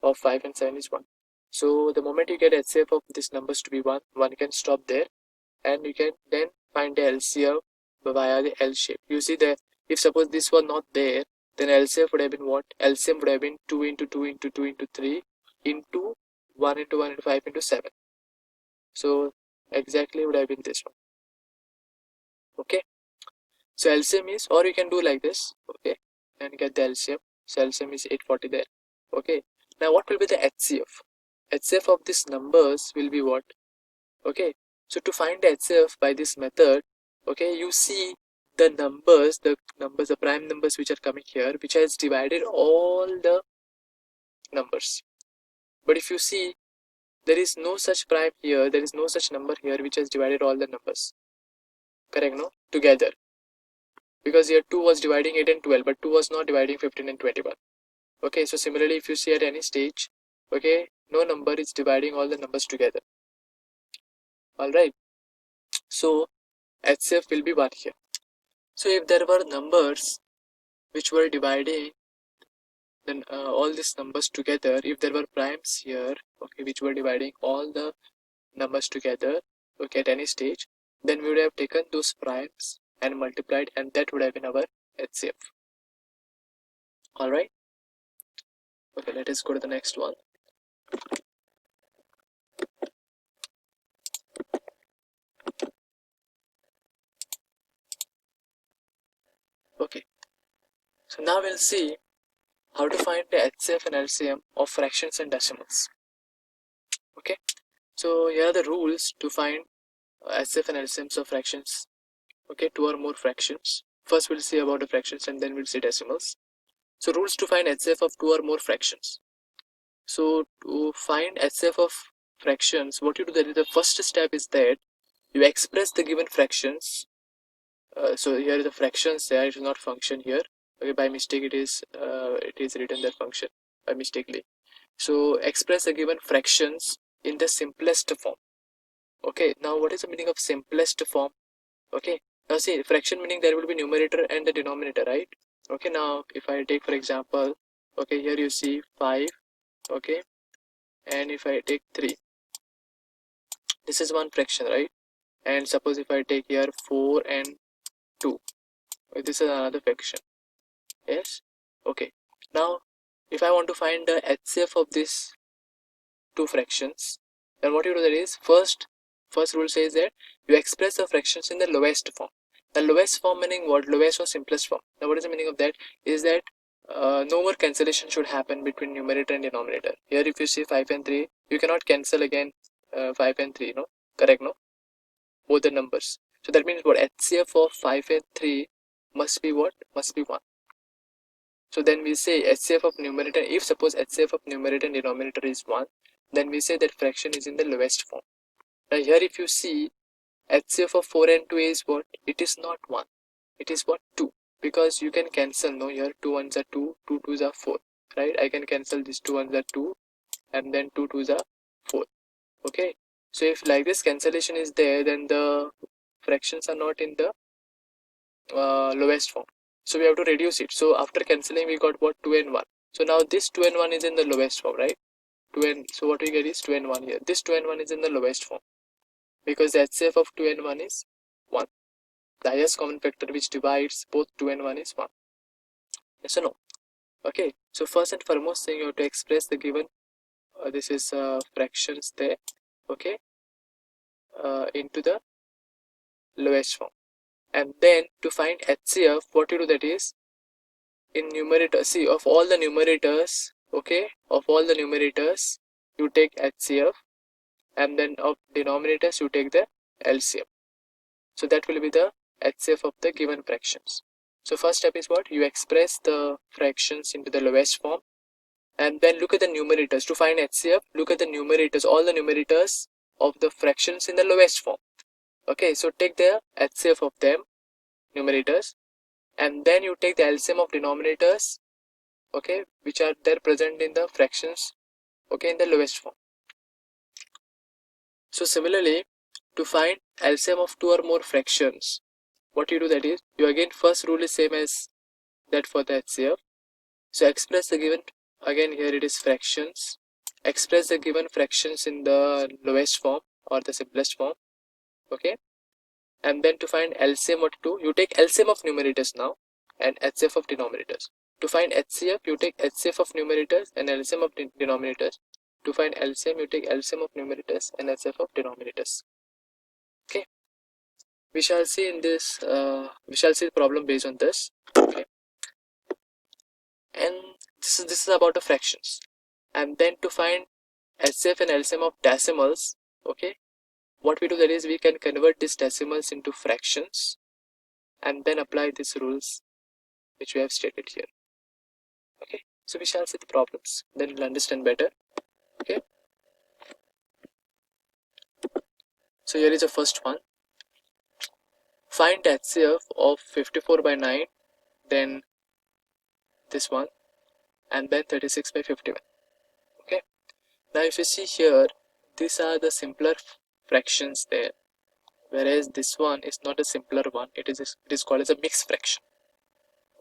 of 5 and 7 is 1. So the moment you get HCF of these numbers to be 1, one can stop there, and you can then find the LCM via the L shape. You see that if suppose this was not there, then LCF would have been what? LCM would have been 2 into 2 into 2 into 3 into 1 into 1 into 5 into 7. So exactly would have been this one, okay? So LCM is, or you can do like this, okay, and get the LCM. So LCM is 840 there, okay? Now what will be the HCF? HCF of these numbers will be what? Okay, so to find the HCF by this method, okay, you see the numbers, the prime numbers which are coming here, which has divided all the numbers. But if you see, there is no such prime here, there is no such number here which has divided all the numbers, correct, no? Together, because here 2 was dividing 8 and 12, but 2 was not dividing 15 and 21, okay? So similarly, if you see at any stage, okay, no number is dividing all the numbers together. All right, so HCF will be 1 here. So if there were numbers which were dividing then all these numbers together, if there were primes here, okay, which were dividing all the numbers together, okay, at any stage, then we would have taken those primes and multiplied, and that would have been our HCF. All right, okay, let us go to the next one. Okay, so now we'll see how to find the HCF and LCM of fractions and decimals. Okay, so here are the rules to find HCF and LCMs of fractions. Okay, 2 or more fractions. First we'll see about the fractions and then we'll see decimals. So rules to find HCF of 2 or more fractions. So to find HCF of fractions, what you do, that is the first step is that you express the given fractions. So here is the fractions there, it is not function here. Okay, by mistake it is written that function by mistakenly. So express the given fractions in the simplest form. Okay, now what is the meaning of simplest form? Okay, now see, fraction meaning there will be numerator and the denominator, right? Okay, now if I take for example, okay, here you see 5, okay, and if I take 3, this is one fraction, right? And suppose if I take here 4 and 2, this is another fraction. Yes, okay. Now if I want to find the HCF of these two fractions, then what you do, that is first rule says that you express the fractions in the lowest form. The lowest form meaning what? Lowest or simplest form. Now what is the meaning of that? Is that no more cancellation should happen between numerator and denominator. Here if you see 5 and 3, you cannot cancel again 5 and 3, no? Correct, no? Both the numbers. So that means what? HCF of 5 and 3 must be what? Must be 1. So then we say HCF of numerator, if suppose HCF of numerator and denominator is 1, then we say that fraction is in the lowest form. Now here if you see, HCF of 4 and 2 is what? It is not 1. It is what? 2. Because you can cancel, no? Here 2 ones are 2, 2 twos are 4. Right? I can cancel this 2 ones are 2 and then 2 twos are 4. Okay? So if like this cancellation is there, then the fractions are not in the lowest form. So we have to reduce it. So after cancelling we got what? 2 and 1. So now this 2 and 1 is in the lowest form, right? 2 and so what we get is 2 and 1 here. This 2 and 1 is in the lowest form because the HCF of 2 and 1 is 1. The highest common factor which divides both 2 and 1 is 1. Yes or no? Okay. So first and foremost thing you have to express the given this is fractions there, okay, into the lowest form. And then to find HCF, what you do, that is in numerator, see, of all the numerators, okay, of all the numerators you take HCF, and then of denominators you take the LCM. So that will be the HCF of the given fractions. So first step is what? You express the fractions into the lowest form, and then look at the numerators. To find HCF, look at the numerators, all the numerators of the fractions in the lowest form. Okay, so take the HCF of them, numerators, and then you take the LCM of denominators, okay, which are there present in the fractions, okay, in the lowest form. So similarly, to find LCM of two or more fractions, what you do, that is you again first rule is same as that for the HCF. So express the given, again here it is fractions, express the given fractions in the lowest form or the simplest form, okay, and then to find LCM, what to do, you take LCM of numerators now and HCF of denominators. To find HCF, you take HCF of numerators and LCM of denominators. To find LCM, you take LCM of numerators and HCF of denominators. Okay, we shall see in this we shall see the problem based on this. Okay, and this is about the fractions. And then to find HCF and LCM of decimals, okay, what we do, that is we can convert these decimals into fractions and then apply these rules which we have stated here. Okay, so we shall see the problems, then we'll understand better. Okay, so here is the first one. Find HCF of 54 by 9, then this one, and then 36 by 51. Okay, now if you see here, these are the simpler fractions there, whereas this one is not a simpler one. It is called as a mixed fraction.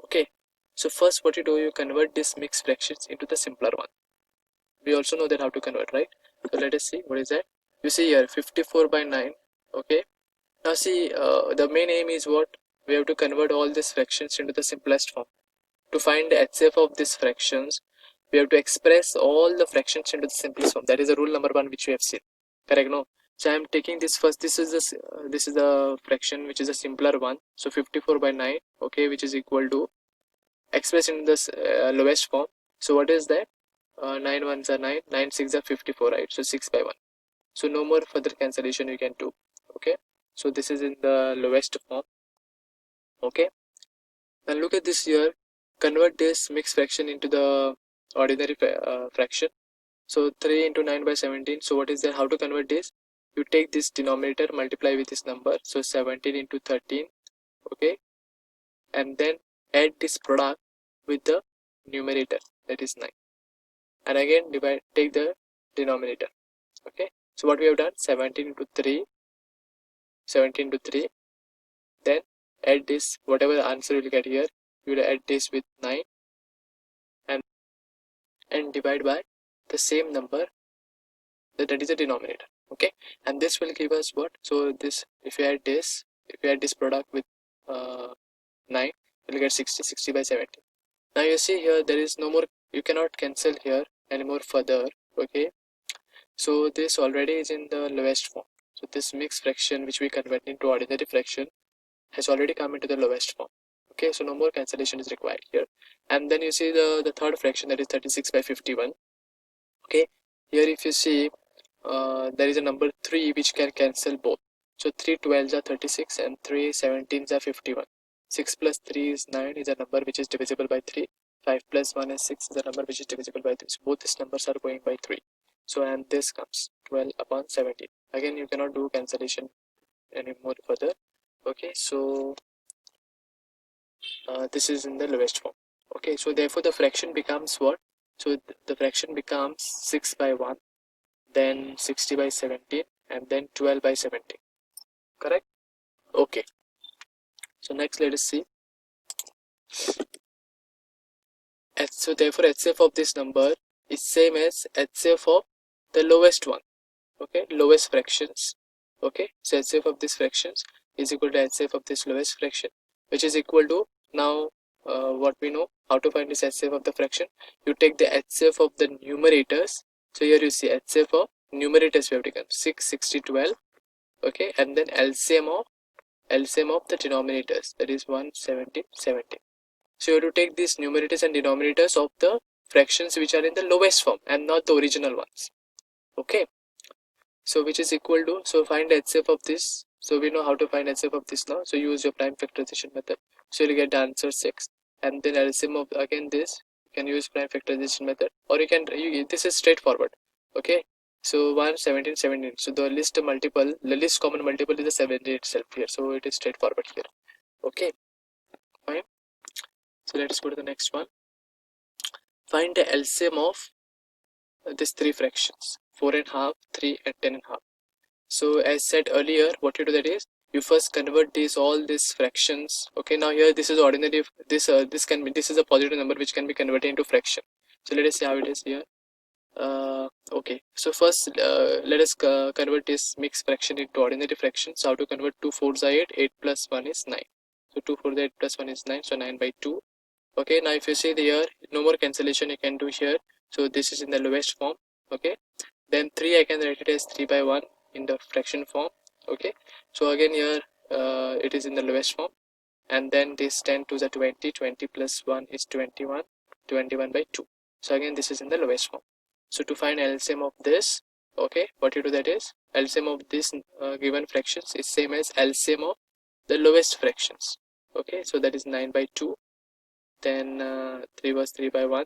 Okay, so first what you do, you convert these mixed fractions into the simpler one. We also know that how to convert, right? So let us see what is that. You see here 54 by 9. Okay, now see the main aim is what? We have to convert all these fractions into the simplest form. To find the HCF of these fractions, we have to express all the fractions into the simplest form. That is the rule number 1 which we have seen. Correct, no? So I am taking this first. This is the fraction which is a simpler one. So 54 by 9, okay, which is equal to expressed in this lowest form. So what is that? 9 ones are 9, 9 6 are 54, right? So 6 by 1. So no more further cancellation you can do. Okay, so this is in the lowest form. Okay, now look at this here. Convert this mixed fraction into the ordinary fraction. So 3 into 9 by 17. So what is that? How to convert this? You take this denominator, multiply with this number. So 17 into 13. Okay, and then add this product with the numerator, that is 9, and again divide, take the denominator. Okay, so what we have done, 17 into 3, 17 into 3, then add this, whatever the answer you will get here, you will add this with 9 and divide by the same number, that is the denominator. Okay, and this will give us what? So this, if you add this product with 9, you will get 60, 60 by 70. Now you see here, there is no more, you cannot cancel here anymore further. Okay, so this already is in the lowest form. So this mixed fraction which we convert into ordinary fraction has already come into the lowest form. Okay, so no more cancellation is required here. And then you see the third fraction, that is 36 by 51. Okay, here if you see, there is a number 3 which can cancel both. So 3 12s are 36 and 3 17s are 51. 6 plus 3 is 9 is a number which is divisible by 3. 5 plus 1 is 6 is a number which is divisible by 3. So both these numbers are going by 3. So and this comes 12 upon 17. Again you cannot do cancellation anymore further. Okay, so this is in the lowest form. Okay, so therefore the fraction becomes what? So the fraction becomes 6 by 1, then 60 by 17, and then 12 by 17. Correct? Okay. So next let us see. So therefore HCF of this number is same as HCF of the lowest one. Okay, lowest fractions. Okay, so HCF of these fractions is equal to HCF of this lowest fraction, which is equal to, now what we know, how to find this HCF of the fraction. You take the HCF of the numerators. So here you see HCF of numerators we have taken 6, 60, 12. Okay, and then LCM of the denominators, that is 170, 70. So you have to take these numerators and denominators of the fractions which are in the lowest form and not the original ones. Okay, so which is equal to, so find HCF of this. So we know how to find HCF of this now. So use your prime factorization method. So you'll get the answer 6, and then LCM of again this, you can use prime factorization method, or you can this is straightforward. Okay, so 1 17 17. So the least common multiple is the 70 itself here. So it is straightforward here. Okay, fine. So let's go to the next one. Find the LCM of these three fractions, 4.5, 3, and 10.5. So as said earlier, what you do, that is you first convert all these fractions. Okay, now here this is ordinary, this is a positive number which can be converted into fraction. So let us see how it is here. Okay, so first let us convert this mixed fraction into ordinary fraction. So how to convert? 2 4s are 8, 8 plus 1 is 9. So 2 4 8 plus 1 is 9, so 9 by 2. Okay, now if you see here, no more cancellation you can do here. So this is in the lowest form. Okay, then 3 I can write it as 3 by 1 in the fraction form. Okay, so again here it is in the lowest form, and then this 10 to the 20, 20 plus 1 is 21, 21 by 2. So again this is in the lowest form. So to find LCM of this, okay, what you do, that is LCM of this given fractions is same as LCM of the lowest fractions. Okay, so that is 9 by 2, then 3 was 3 by 1,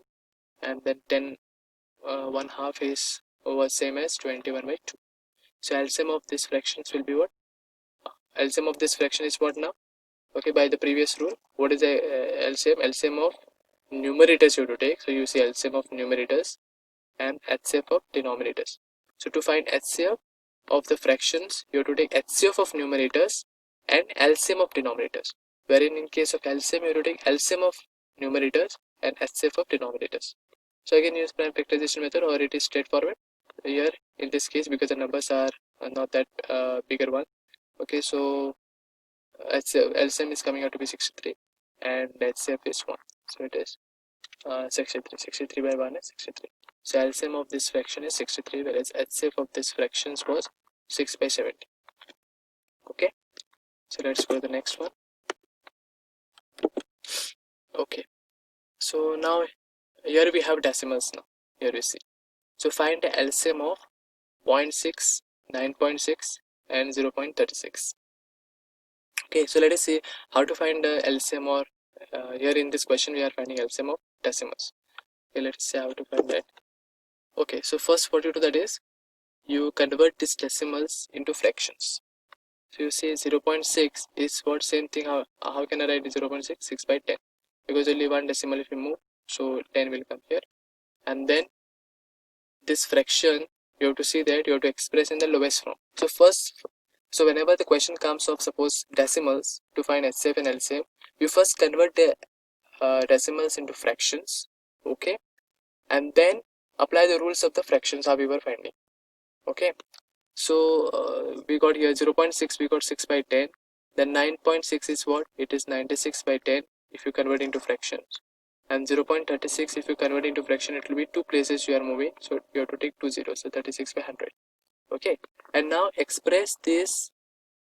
and then 10 1 half is over same as 21 by 2. So LCM of these fractions will be what? LCM of this fraction is what now? Okay, by the previous rule, what is the LCM? LCM of numerators you have to take. So you see LCM of numerators and HCF of denominators. So to find HCF of the fractions, you have to take HCF of numerators and LCM of denominators. Wherein in case of LCM, you have to take LCM of numerators and HCF of denominators. So again use prime factorization method, or it is straightforward here in this case because the numbers are not that bigger one. Okay, so LCM is coming out to be 63 and HCF is 1. So it is 63. 63 by 1 is 63. So LCM of this fraction is 63, whereas HCF of this fractions was 6 by 70. Okay, so let's go to the next one. Okay, so now here we have decimals now. Here we see. So find the LCM of 0.6, 9.6 and 0.36. Okay, so let us see how to find the LCM, or here in this question we are finding LCM of decimals. Okay, let's see how to find that. Okay, so first what you do, that is you convert these decimals into fractions. So you see 0.6 is what? Same thing. How can I write 0.6? 6 by 10, because only one decimal if we move, so 10 will come here. And then this fraction, you have to see that you have to express in the lowest form. So first, so whenever the question comes of suppose decimals, to find HCF and LCM, you first convert the decimals into fractions. Okay, and then apply the rules of the fractions how we were finding. Okay, so we got here 0.6, we got 6 by 10. Then 9.6 is what? It is 96 by 10 if you convert into fractions. And 0.36, if you convert into fraction, it will be 2 places you are moving, so you have to take 2 zeros, so 36 by 100. Okay, and now express these,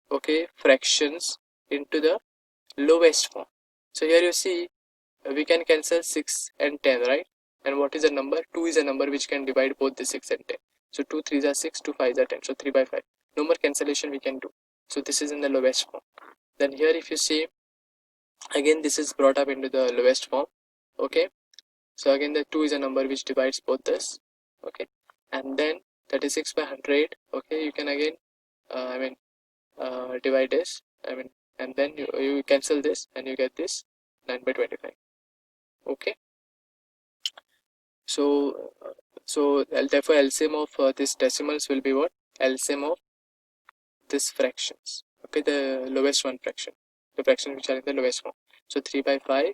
okay, fractions into the lowest form. So here you see we can cancel 6 and 10, right? And what is the number? 2 is a number which can divide both the 6 and 10. So 2 3s are 6, 2 5s are 10. So 3 by 5. No more cancellation we can do. So this is in the lowest form. Then here if you see, again this is brought up into the lowest form. Okay. So again the 2 is a number which divides both this. Okay. And then 36 by 100. Okay. You can again, divide this. And then you cancel this and you get this 9 by 25. Okay. So therefore LCM of this decimals will be what? LCM of this fractions. Okay, the lowest one fraction, the fraction which are in the lowest form. So 3 by 5.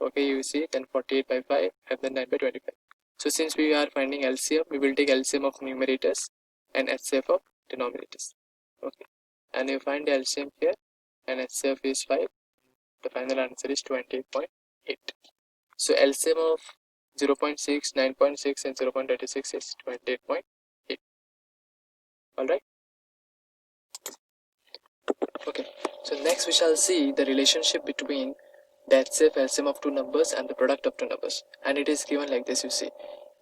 Okay, you see, then 48 by 5 and then 9 by 25. So since we are finding LCM, we will take LCM of numerators and HCF of denominators. Okay, and you find the LCM here and HCF is 5. The final answer is 28.8. So LCM of 0.6, 9.6 and 0.36 is 28.8. Alright. Okay. So next we shall see the relationship between the HCF LCM of two numbers and the product of two numbers. And it is given like this, you see.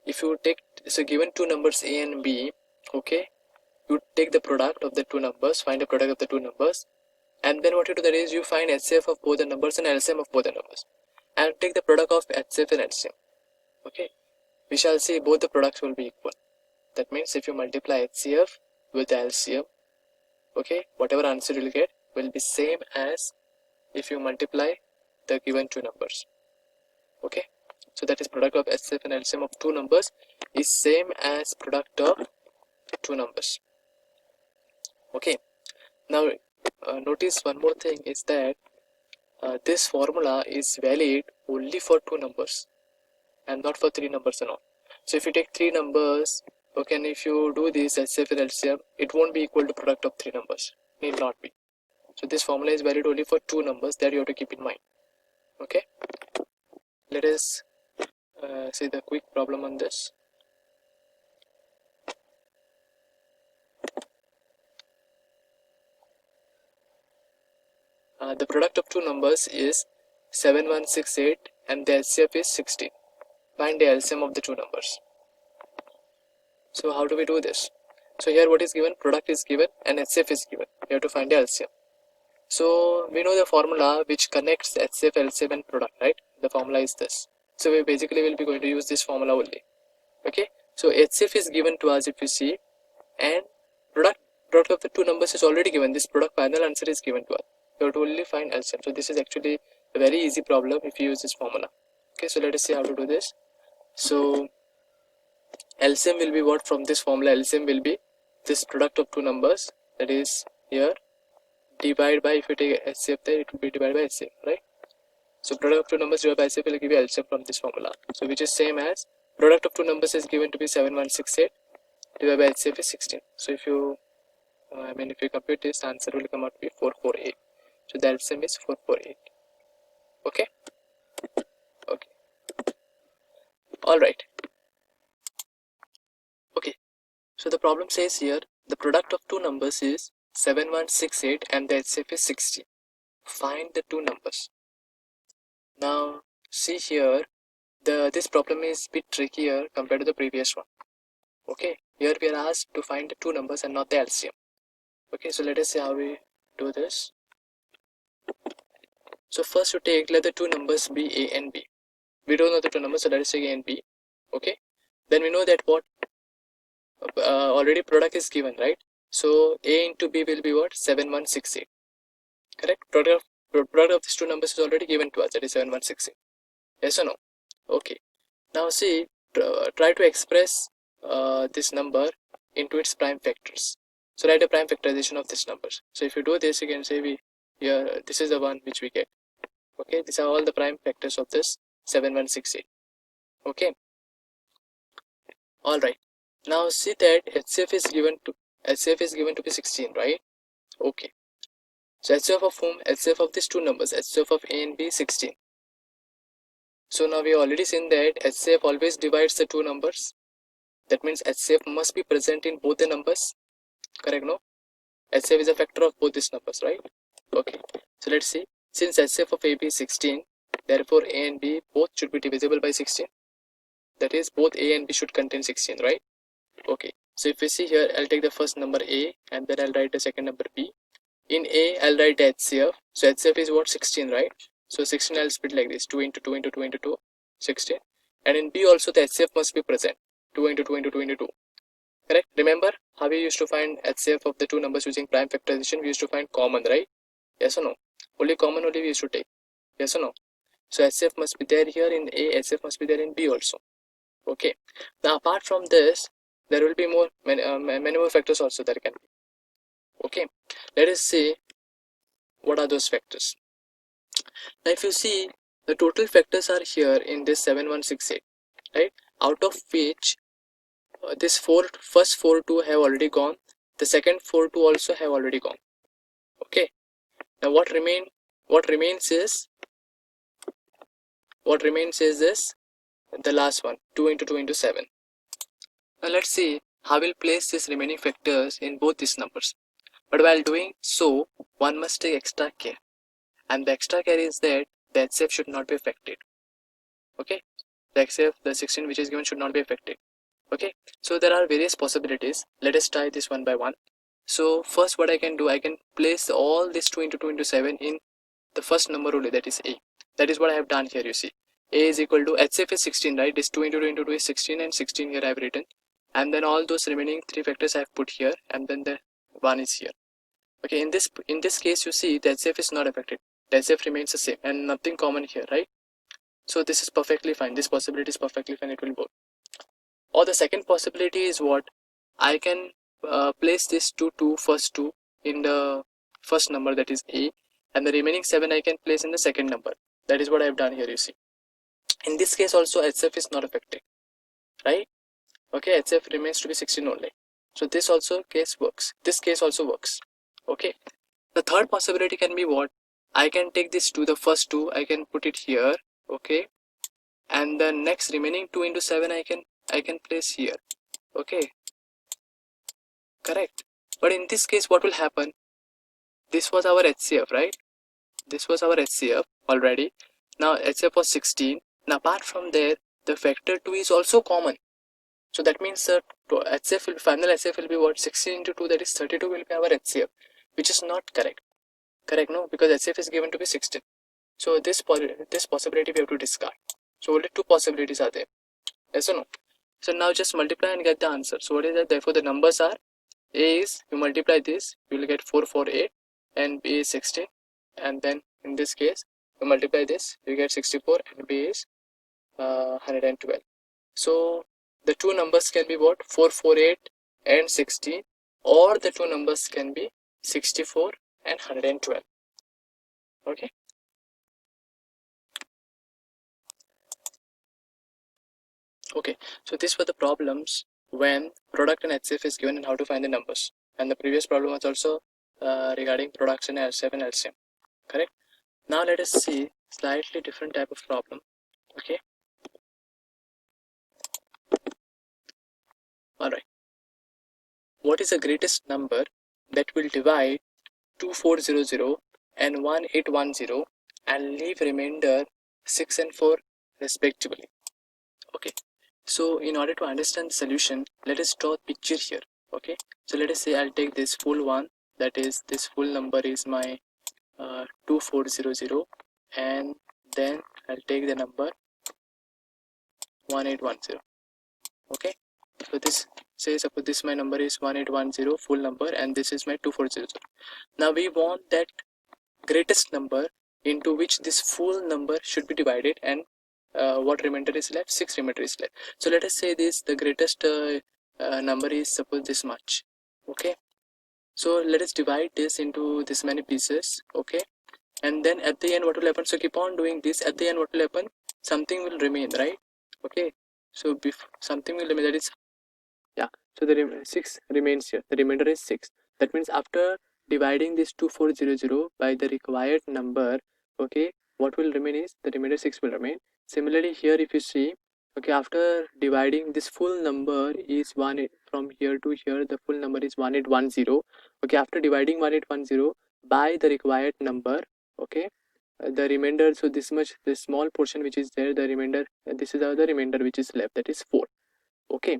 If you take, so given two numbers A and B, okay, you take the product of the two numbers, find the product of the two numbers, and then what you do that is you find HCF of both the numbers and LCM of both the numbers. And take the product of HCF and LCM. Okay. We shall see both the products will be equal. That means if you multiply HCF with the LCM, okay, whatever answer you'll get will be same as if you multiply the given two numbers. Okay, so that is product of HCF and LCM of two numbers is same as product of two numbers. Okay, now notice one more thing is that this formula is valid only for two numbers and not for three numbers and all. So if you take three numbers, okay, and if you do this HCF and LCM, it won't be equal to product of three numbers. Need not be. So this formula is valid only for two numbers, that you have to keep in mind. Okay, let us see the quick problem on this. The product of two numbers is 7168 and the HCF is 16. Find the LCM of the two numbers. So how do we do this? So here what is given? Product is given and HCF is given. You have to find the LCM. So we know the formula which connects HCF, LCM and product, right? The formula is this. So we basically will be going to use this formula only. Okay. So HCF is given to us if you see, and product of the two numbers is already given. This product final answer is given to us. You have to only find LCM. So this is actually a very easy problem if you use this formula. Okay, so let us see how to do this. So LCM will be what from this formula? LCM will be this product of two numbers, that is here, divide by, if you take HCF there, it will be divided by HCF, right? So product of two numbers divided by HCF will give you LCM from this formula. So which is same as product of two numbers is given to be 7168 divided by HCF is 16. So if you if you compute this, answer will come out to be 448. So the LCM is 448. Okay. Okay. All right. Okay. So the problem says here the product of two numbers is 7168 and the HCF is 16. Find the two numbers. Now see here, this problem is a bit trickier compared to the previous one. Okay. Here we are asked to find the two numbers and not the LCM. Okay. So let us see how we do this. So first you take, let the two numbers be A and B. We don't know the two numbers, so let us take A and B. Okay. Then we know that what already product is given, right? So A into B will be what? 7168. Correct? Product of these two numbers is already given to us, that is 7168. Yes or no? Okay. Now see, try to express this number into its prime factors. So write a prime factorization of this numbers. So if you do this, you can say here this is the one which we get. Okay, these are all the prime factors of this 7168. Okay. All right. Now see that HCF is given to be 16, right? Okay. So HCF of whom? HCF of these two numbers, HCF of A and B 16. So now we have already seen that HCF always divides the two numbers. That means HCF must be present in both the numbers. Correct, no? HCF is a factor of both these numbers, right? Okay. So let's see. Since HCF of AB is 16, therefore A and B both should be divisible by 16. That is, both A and B should contain 16, right? Okay. So if you see here, I'll take the first number A and then I'll write the second number B. In A, I'll write the HCF. So HCF is what? 16, right? So 16 I'll split like this, 2 into 2 into 2 into 2, 16. And in B also the HCF must be present, 2 into 2 into 2 into 2. Correct? Remember how we used to find HCF of the two numbers using prime factorization? We used to find common, right? Yes or no? Only common only we used to take. Yes or no? So HCF must be there here in A, HCF must be there in B also. Okay. Now apart from this, there will be many more factors also there can be. Okay. Let us see what are those factors. Now if you see, the total factors are here in this 7168, right? Out of which this first 4 2 have already gone. The second 4 2 also have already gone. Okay. Now what remains is this, the last one, 2 into 2 into 7. Now let's see how we'll place these remaining factors in both these numbers. But while doing so, one must take extra care. And the extra care is that the HCF should not be affected. Okay. The HCF, the 16 which is given, should not be affected. Okay. So there are various possibilities. Let us try this one by one. So first what I can do, I can place all this 2 into 2 into 7 in the first number only, that is A. That is what I have done here, you see. A is equal to, HCF is 16, right? This 2 into 2 into 2 is 16 and 16 here I have written. And then all those remaining three factors I have put here, and then the 1 is here. Okay, in this case, you see the HCF is not affected. The HCF remains the same and nothing common here, right? So this is perfectly fine. This possibility is perfectly fine. It will work. Or the second possibility is what? I can place this first two in the first number, that is A, and the remaining 7 I can place in the second number. That is what I have done here, you see. In this case also HCF is not affected, right? Okay, HCF remains to be 16 only. So this case works. This case also works. Okay. The third possibility can be what? I can take this the first 2, I can put it here, okay, and the next remaining 2 into 7 I can place here. Okay, correct. But in this case, what will happen? This was our HCF, right? This was our HCF already. Now HCF was 16. Now apart from there, the factor 2 is also common. So that means the final HCF will be what? 16 into 2, that is 32 will be our HCF, which is not correct. Correct, no? Because HCF is given to be 16. So this possibility we have to discard. So only two possibilities are there. Yes or no? So now just multiply and get the answer. So what is that? Therefore the numbers are, A is, you multiply this, you will get 448, and B is 16, and then in this case you multiply this, you get 64, and B is 112. So the two numbers can be what? 448 and 16, or the two numbers can be 64 and 112. Okay. Okay, so these were the problems when product and HCF is given and how to find the numbers. And the previous problem was also regarding products in Hcf and Lcm. Correct? Now let us see slightly different type of problem. Okay. Alright. What is the greatest number that will divide 2400 and 1810 and leave remainder 6 and 4 respectively? Okay. So in order to understand the solution, let us draw a picture here. Okay, so let us say I'll take this full one, that is this full number is my 2400, and then I'll take the number 1810. Okay, so this, say suppose this my number is 1810 full number, and this is my 2400. Now we want that greatest number into which this full number should be divided, and what remainder is left? 6 remainder is left. So let us say this, the greatest number is suppose this much. Okay, so let us divide this into this many pieces. Okay, and then at the end what will happen? So keep on doing this. At the end what will happen? Something will remain, right? Okay, so something will remain, that is, yeah, so the 6 remains here, the remainder is 6. That means after dividing this 2400 by the required number, okay, what will remain is the remainder 6 will remain. Similarly here, if you see, okay, after dividing this full number is 1, from here to here the full number is 1810. Okay, after dividing 1810 by the required number, okay, the remainder, so this much, the small portion which is there, the remainder, this is the remainder which is left, that is 4. Okay,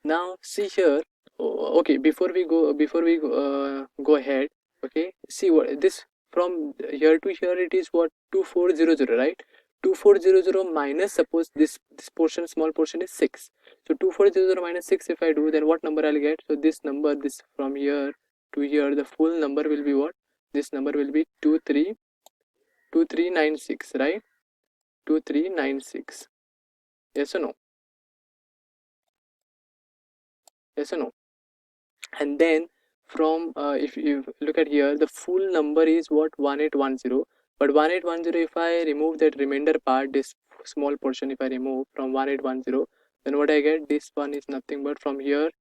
now see here, okay, before we go ahead, okay, see what this, from here to here it is what, 2400, right? 2400 minus, suppose this portion, small portion, is 6. So 2400 minus 6, if I do, then what number I'll get? So this number, this from here to here, the full number will be what? This number will be 2396, right? 2396. Yes or no? Yes or no? And then from if you look at here, the full number is what? 1810. But 1810, if I remove that remainder part, this small portion, if I remove from 1810, then what I get? This one is nothing but from here,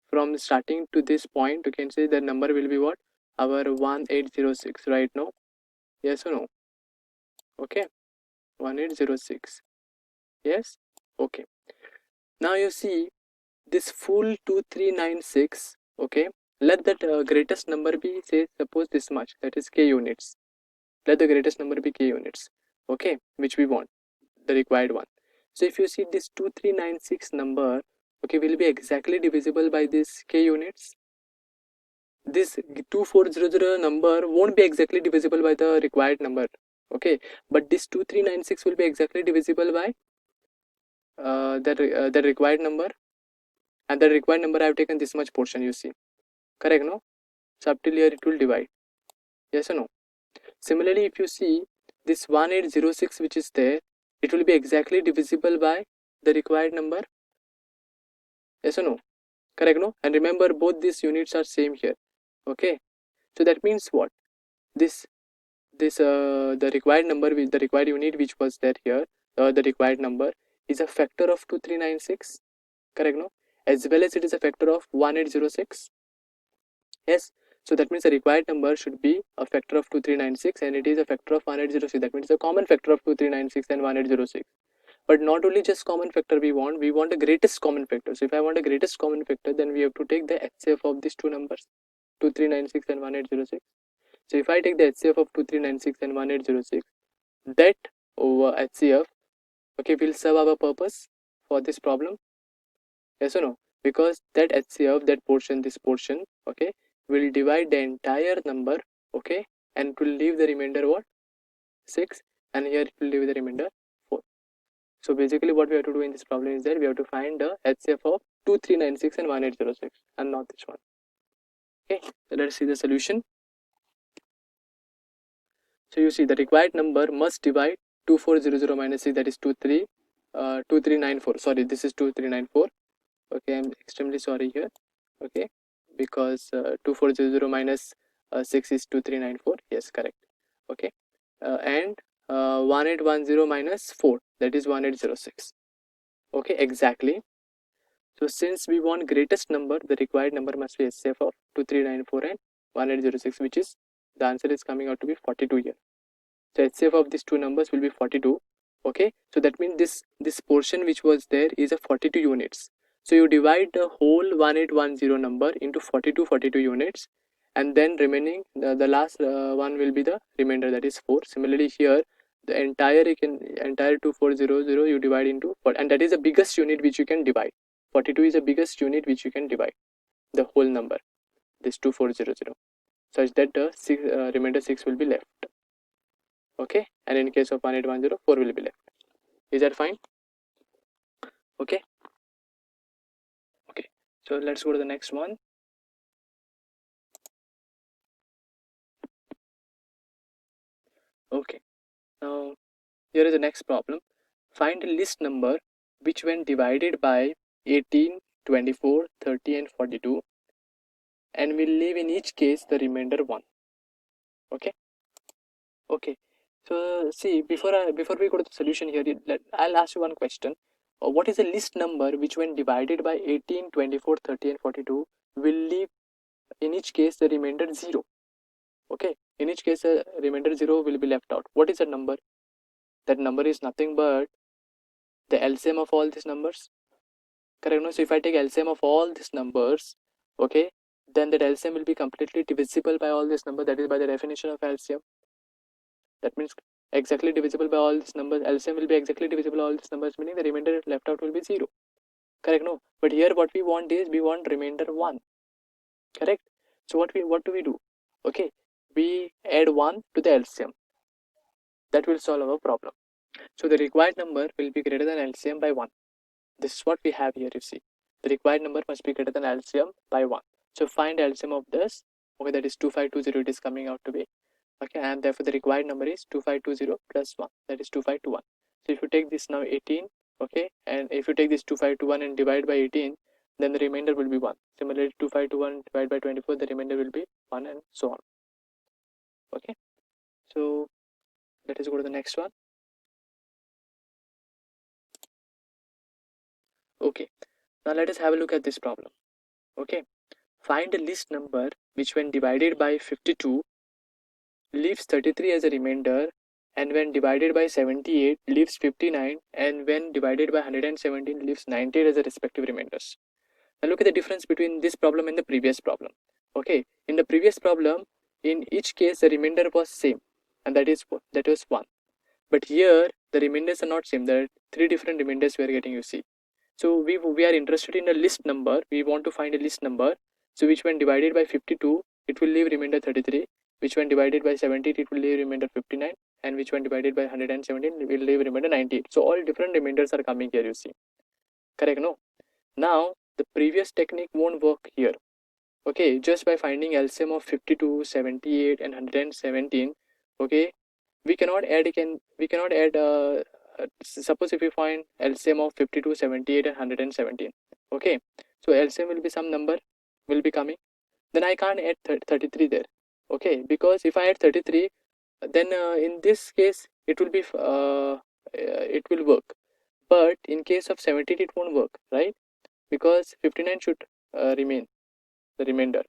from starting to this point, you can say the number will be what? Our 1806, right now. Yes or no? Okay, 1806. Yes. Okay, now you see this full 2396. Okay, let that greatest number be, say, suppose this much, that is k units. Let the greatest number be k units, okay, which we want, the required one. So if you see this 2396 number, okay, will be exactly divisible by this k units. This 2400 number won't be exactly divisible by the required number, okay, but this 2396 will be exactly divisible by the required number, and the required number I have taken this much portion, you see, correct, no? So up till here it will divide. Yes or no? Similarly, if you see this 1806 which is there, it will be exactly divisible by the required number. Yes or no? Correct, no? And remember, both these units are same here. Okay. So that means what? This the required number, with the required unit which was there here, the required number is a factor of 2396. Correct, no? As well as it is a factor of 1806. Yes. So that means the required number should be a factor of 2396, and it is a factor of 1806. That means a common factor of 2396 and 1806. But not only just common factor we want the greatest common factor. So if I want a greatest common factor, then we have to take the HCF of these two numbers, 2396 and 1806. So if I take the HCF of 2396 and 1806, that over HCF, okay, will serve our purpose for this problem. Yes or no? Because that HCF, that portion, this portion, okay, will divide the entire number, okay, and it will leave the remainder what? 6, and here it will leave the remainder 4. So basically what we have to do in this problem is that we have to find the HCF of 2396 and 1806, and not this one. Okay, so let's see the solution. So you see the required number must divide 2400 minus 6, that is 2394. Sorry, this is 2394. Okay, I'm extremely sorry here. Okay, because 2400 minus 6 is 2394. Yes, correct. Okay, and 1810 minus 4, that is 1806. Okay, exactly. So since we want greatest number, the required number must be HCF of 2394 and 1806, which is, the answer is coming out to be 42 here. So HCF of these two numbers will be 42. Okay, so that means this portion which was there is a 42 units. So you divide the whole 1810 number into 42 units, and then remaining the last one will be the remainder, that is 4. Similarly here, the entire 2400 you divide into 4, and that is the biggest unit which you can divide. 42 is the biggest unit which you can divide the whole number, this 2400, such that the remainder 6 will be left. Okay, and in case of 1810, 4 will be left. Is that fine? Okay. Okay, so let's go to the next one. Okay, now here is the next problem. Find a list number which, when divided by 18, 24, 30 and 42, and will leave in each case the remainder 1. Okay. Okay, so see, before we go to the solution here, I'll ask you one question. What is a list number which, when divided by 18, 24, 30 and 42, will leave in each case the remainder 0? Okay, in each case the remainder 0 will be left out. What is that number? That number is nothing but the LCM of all these numbers. Correct, no? So if I take LCM of all these numbers, okay, then that LCM will be completely divisible by all these numbers. That is by the definition of LCM. That means exactly divisible by all these numbers. LCM will be exactly divisible by all these numbers, meaning the remainder left out will be 0. Correct, no? But here what we want is, we want remainder 1. correct? So what do we do? Okay, we add 1 to the LCM. That will solve our problem. So the required number will be greater than LCM by 1. This is what we have here, you see. The required number must be greater than LCM by 1. So find LCM of this. Okay, that is 2520, it is coming out to be. Okay, and therefore the required number is 2520 plus 1, that is 2521. So if you take this now 18, okay, and if you take this 2521 and divide by 18, then the remainder will be 1. Similarly, 2521 divided by 24, the remainder will be 1, and so on. Okay, so let us go to the next one. Okay, now let us have a look at this problem. Okay, find a list number which when divided by 52 leaves 33 as a remainder, and when divided by 78 leaves 59, and when divided by 117 leaves 98 as a respective remainders. Now look at the difference between this problem and the previous problem. Okay, in the previous problem, in each case the remainder was same, and that was 1. But here the remainders are not same. There are 3 different remainders we are getting, you see. So we are interested in a list number. We want to find a list number. So which when divided by 52, it will leave remainder 33. Which when divided by 70, it will leave remainder 59. And which when divided by 117, it will leave remainder 98. So all different remainders are coming here, you see. Correct, no? Now, the previous technique won't work here. Okay, just by finding LCM of 52, 78 and 117, okay, we cannot add suppose if we find LCM of 52, 78 and 117, okay, so LCM will be some number will be coming, then I can't add 33 there, okay, because if I add 33, then in this case it will be it will work, but in case of 78 it won't work, right? Because 59 should remain the remainder.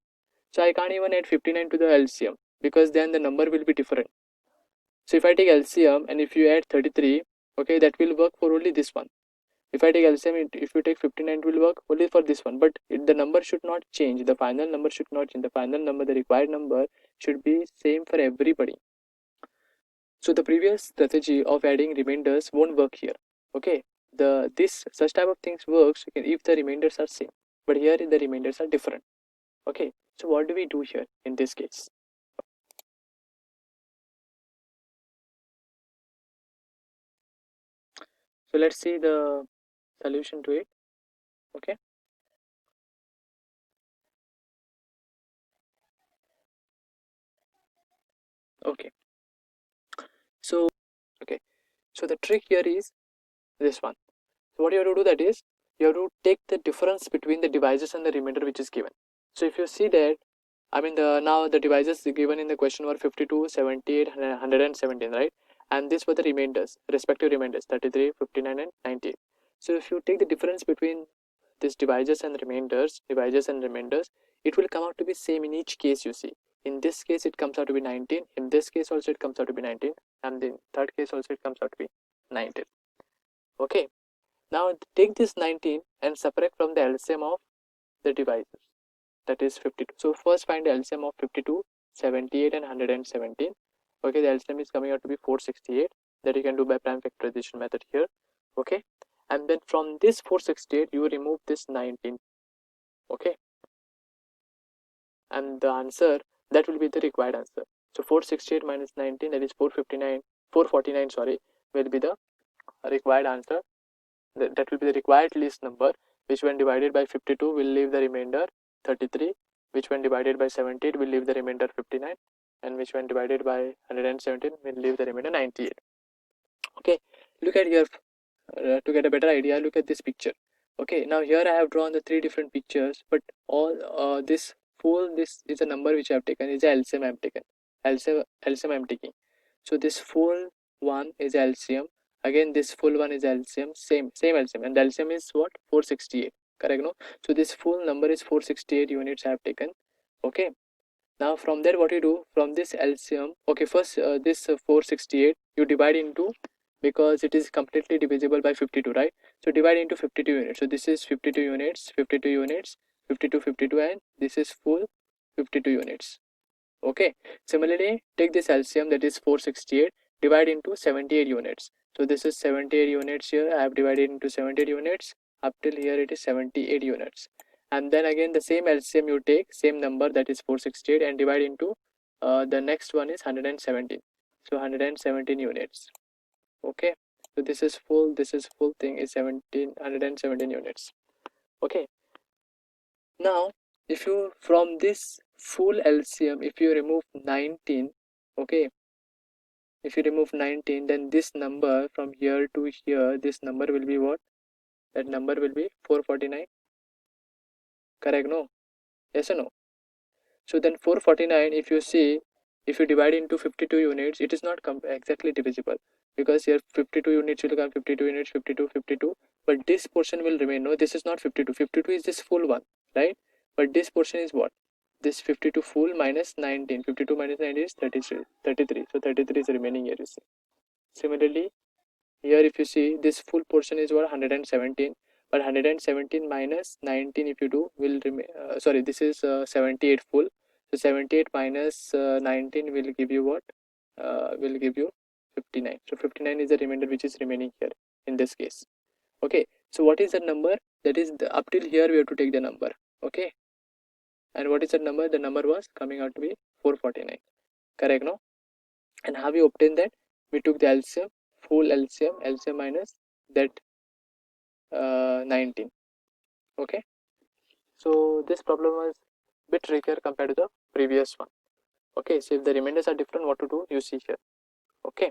So I can't even add 59 to the LCM because then the number will be different. So if I take LCM and if you add 33, okay, that will work for only this one. If I take LCM, if you take 59, it will work only for this one. But the number should not change. The final number should not change. The final number, the required number should be same for everybody. So the previous strategy of adding remainders won't work here. Okay, this such type of things works if the remainders are same. But here the remainders are different. Okay, so what do we do here in this case? So let's see the solution to it. Okay, okay, so okay, so the trick here is this one. So what you have to do, that is you have to take the difference between the divisors and the remainder which is given. So if you see that, I mean now the divisors given in the question were 52, 78, 117, right? And these were the remainders, respective remainders, 33, 59 and 98. So if you take the difference between these divisors and remainders, it will come out to be same in each case, you see. In this case it comes out to be 19, in this case also it comes out to be 19, and in third case also it comes out to be 19. Okay, now take this 19 and separate from the LCM of the divisors, that is 52. So first find the LCM of 52, 78 and 117. Okay, the LCM is coming out to be 468, that you can do by prime factorization method here. Okay, and then from this 468 you remove this 19. Okay, and the answer, that will be the required answer. So 468 minus 19, that is 449, sorry, will be the required answer. That will be the required list number, which when divided by 52 will leave the remainder 33, which when divided by 78 will leave the remainder 59, and which when divided by 117 will leave the remainder 98. Okay, look at here, to get a better idea, look at this picture. Okay, now here I have drawn the 3 different pictures, but all this is a number which I have taken, is a LCM I have taken. LCM I am taking. So this full one is LCM. Again, this full one is LCM. Same LCM, and the LCM is what? 468. Correct, no? So this full number is 468 units I have taken. Okay. Now from there, what you do from this LCM? Okay, first this 468 you divide into, because it is completely divisible by 52, right? So divide into 52 units. So this is 52 units, 52 units, 52, 52, and this is full 52 units. Okay, similarly take this LCM, that is 468, divide into 78 units. So this is 78 units here. I have divided into 78 units. Up till here it is 78 units. and then again the same LCM you take, same number, that is 468, and divide into the next one is 117. So 117 units. Okay, so this is full thing is 117 units. Okay, now if you from this full LCM, if you remove 19, okay, if you remove 19, then this number from here to here, this number will be what? That number will be 449. Correct? No? Yes or no? So then 449, if you see, if you divide into 52 units, it is not exactly divisible, because here 52 units will come, 52 units, 52, 52, but this portion will remain. No, this is not 52. 52 is this full one, right? But this portion is what? This 52 full minus 19. 52 minus 19 is 33. 33. So 33 is remaining here, you see. Similarly, here if you see, this full portion is what? 117, but 117 minus 19 if you do will remain, sorry, this is 78 full. So 78 minus 19 will give you what? Will give you 59. So 59 is the remainder which is remaining here in this case. Okay, so what is the number? That is up till here we have to take the number. Okay, and what is the number? The number was coming out to be 449. Correct, no? And how we obtained that? We took the LCM, full LCM minus that 19. Okay, so this problem was bit trickier compared to the previous one. Okay, so if the remainders are different, what to do, you see here. Okay,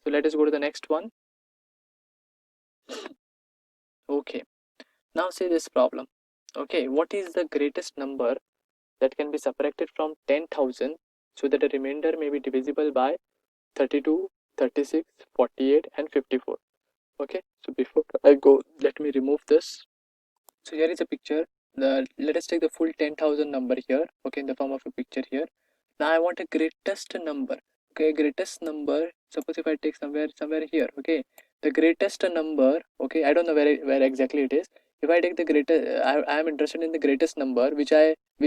so let us go to the next one. Okay, now see this problem. Okay, what is the greatest number that can be subtracted from 10,000 so that the remainder may be divisible by 32, 36, 48 and 54? Okay, so before I go, let me remove this. So here is a picture. Let us take the full 10,000 number here, okay, in the form of a picture here. Now I want a greatest number. Okay, greatest number. Suppose if I take somewhere here, okay, the greatest number. Okay, I don't know where exactly it is. If I take the greatest, I am interested in the greatest number, which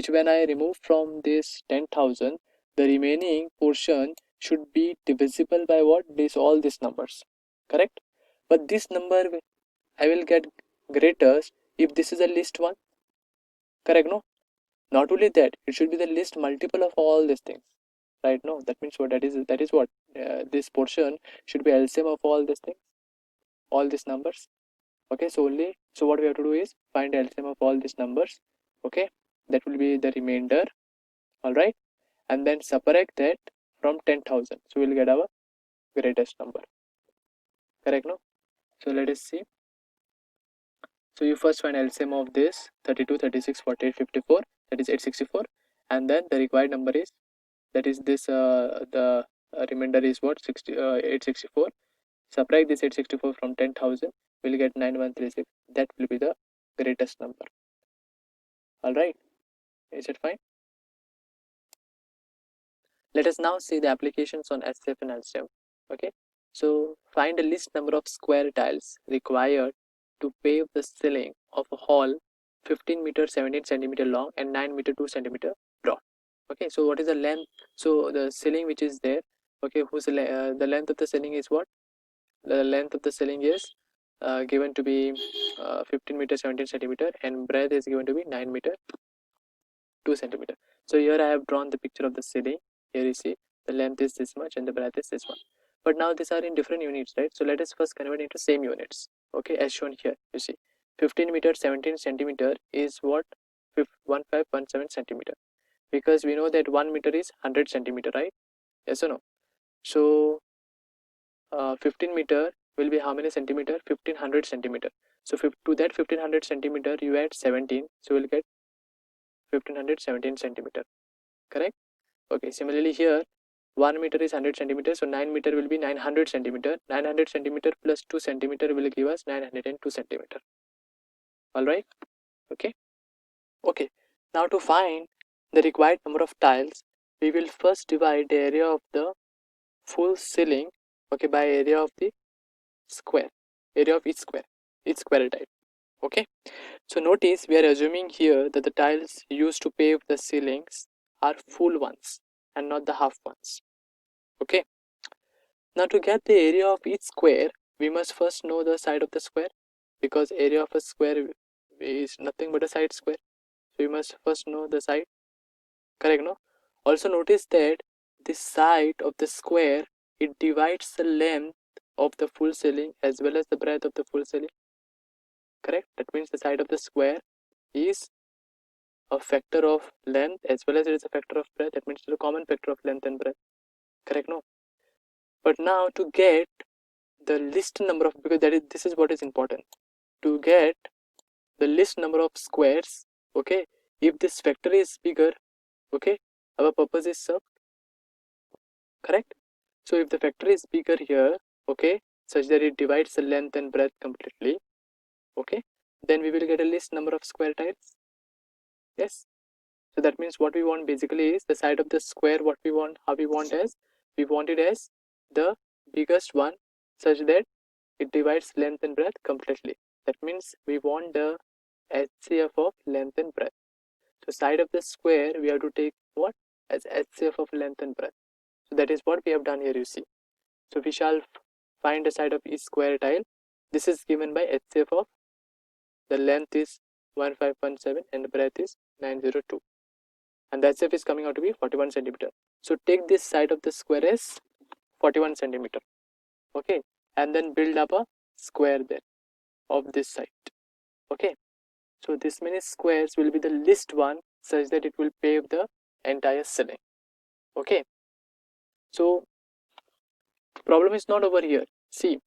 when I remove from this 10,000, the remaining portion should be divisible by what? This all these numbers, correct? But this number I will get greatest if this is a list one, correct? No, not only that, it should be the list multiple of all these things, right? No, that means what? That is what this portion should be LCM of all these things, all these numbers. Okay, so what we have to do is find LCM of all these numbers. Okay, that will be the remainder. All right, and then separate that from 10,000, so we'll get our greatest number, correct? No, so let us see. So you first find LCM of this 32, 36, 48, 54, that is 864, and then the required number is, that is this the remainder is what? 864. Subtract this 864 from 10,000, we'll get 9136. That will be the greatest number. All right, is it fine? Let us now see the applications on Hcf and Lcm. Okay, so find a least number of square tiles required to pave the ceiling of a hall 15 meter 17 centimeter long and 9 meter 2 centimeter broad. Okay, so what is the length? So the ceiling which is there, okay, the length of the ceiling is what? The length of the ceiling is given to be 15 meter 17 centimeter, and breadth is given to be 9 meter 2 centimeter. So here I have drawn the picture of the ceiling. Here you see the length is this much and the breadth is this one. But now these are in different units, right? So let us first convert into same units. Okay, as shown here, you see 15 meter 17 centimeter is what? 1517 centimeter, because we know that 1 meter is 100 centimeter, right? Yes or no? So 15 meter will be how many centimeter? 1500 centimeter. So to that 1500 centimeter you add 17, so we'll get 1517 centimeter, correct? Okay, similarly here 1 meter is 100 centimeters, so 9 meter will be 900 centimeter. 900 centimeter plus 2 centimeter will give us 902 centimeter. All right, okay. Okay, now to find the required number of tiles, we will first divide the area of the full ceiling, okay, by area of the square, area of each square tile. Okay, so notice we are assuming here that the tiles used to pave the ceilings are full ones and not the half ones. Okay, now to get the area of each square, we must first know the side of the square. because area of a square is nothing but a side square. So we must first know the side, correct? No. Also notice that this side of the square, it divides the length of the full ceiling as well as the breadth of the full ceiling, correct? That means the side of the square is a factor of length as well as it is a factor of breadth. That means it's a common factor of length and breadth, correct? No. But now to get the least number of, because this is what is important, to get the least number of squares, okay, if this factor is bigger, okay, our purpose is served, correct? So if the factor is bigger here, okay, such that it divides the length and breadth completely, okay, then we will get a least number of square tiles. Yes. So that means what we want basically is the side of the square, what we want, how we want as, we want it as the biggest one such that it divides length and breadth completely. That means we want the HCF of length and breadth. So side of the square we have to take what as HCF of length and breadth. So that is what we have done here, you see. So we shall find the side of each square tile. This is given by HCF of the length is 1517 and the breadth is 902. And the HCF is coming out to be 41 centimeter. So take this side of the square as 41 centimeter. Okay. And then build up a square there of this side. Okay. So this many squares will be the least one such that it will pave the entire ceiling. Okay. So problem is not over here. See.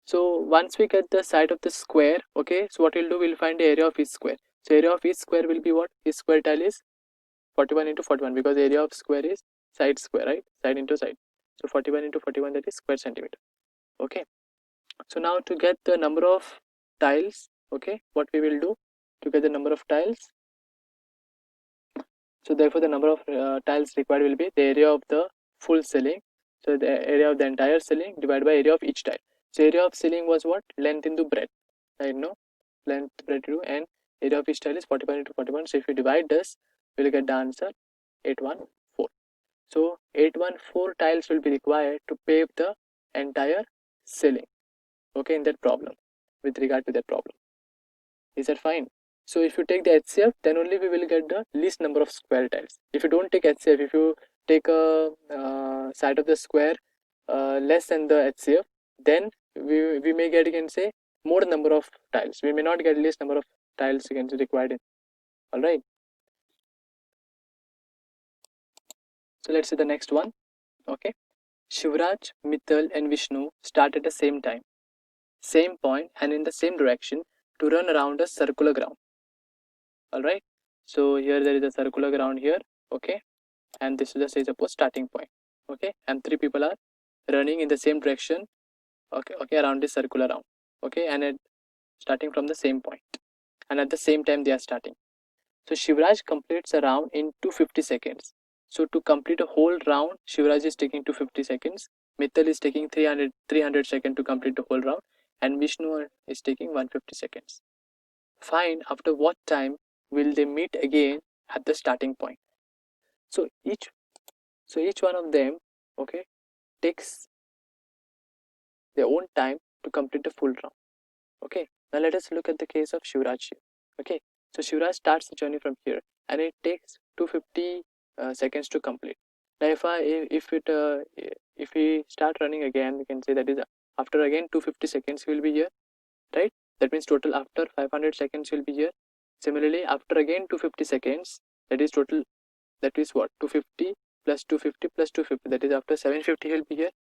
So once we get the side of the square, okay, so what we'll do, we'll find the area of each square. So area of each square will be what? Each square tile is 41 into 41 because area of square is side square, right? Side into side. So 41 into 41, that is square centimeter. Okay. So now to get the number of tiles, okay, what we will do to get the number of tiles. So therefore the number of tiles required will be the area of the full ceiling. So the area of the entire ceiling divided by area of each tile. So area of ceiling was what? Length into breadth. I know length, breadth into, and area of each tile is 41 into 41. So if you divide this, we will get the answer 814. So 814 tiles will be required to pave the entire ceiling. Okay, in that problem, with regard to that problem. Is that fine? So if you take the HCF, then only we will get the least number of square tiles. If you don't take HCF, if you take a side of the square less than the HCF, then we may get, you can say, more number of tiles. We may not get least number of tiles you can say required in. All right. So let's see the next one. Okay. Shivraj, Mittal and Vishnu start at the same time, same point and in the same direction to run around a circular ground. All right. So here there is a circular ground here. Okay. And this is the, say, suppose starting point. Okay. And three people are running in the same direction. Okay. Okay. Around this circular round. Okay. And starting from the same point. And at the same time they are starting. So Shivraj completes a round in 250 seconds. So to complete a whole round, Shivraj is taking 250 seconds. Mittal is taking 300 seconds to complete the whole round. And Vishnu is taking 150 seconds. Find after what time will they meet again at the starting point. So each one of them, okay, takes their own time to complete the full round. Okay. Now let us look at the case of Shivraj here. Okay. So Shivraj starts the journey from here, and it takes 250 seconds to complete. Now if we start running again, we can say that is after again 250 seconds he will be here, right? That means total after 500 seconds will be here. Similarly, after again 250 seconds, that is total, that is what, 250 plus 250 plus 250, that is after 750 he will be here,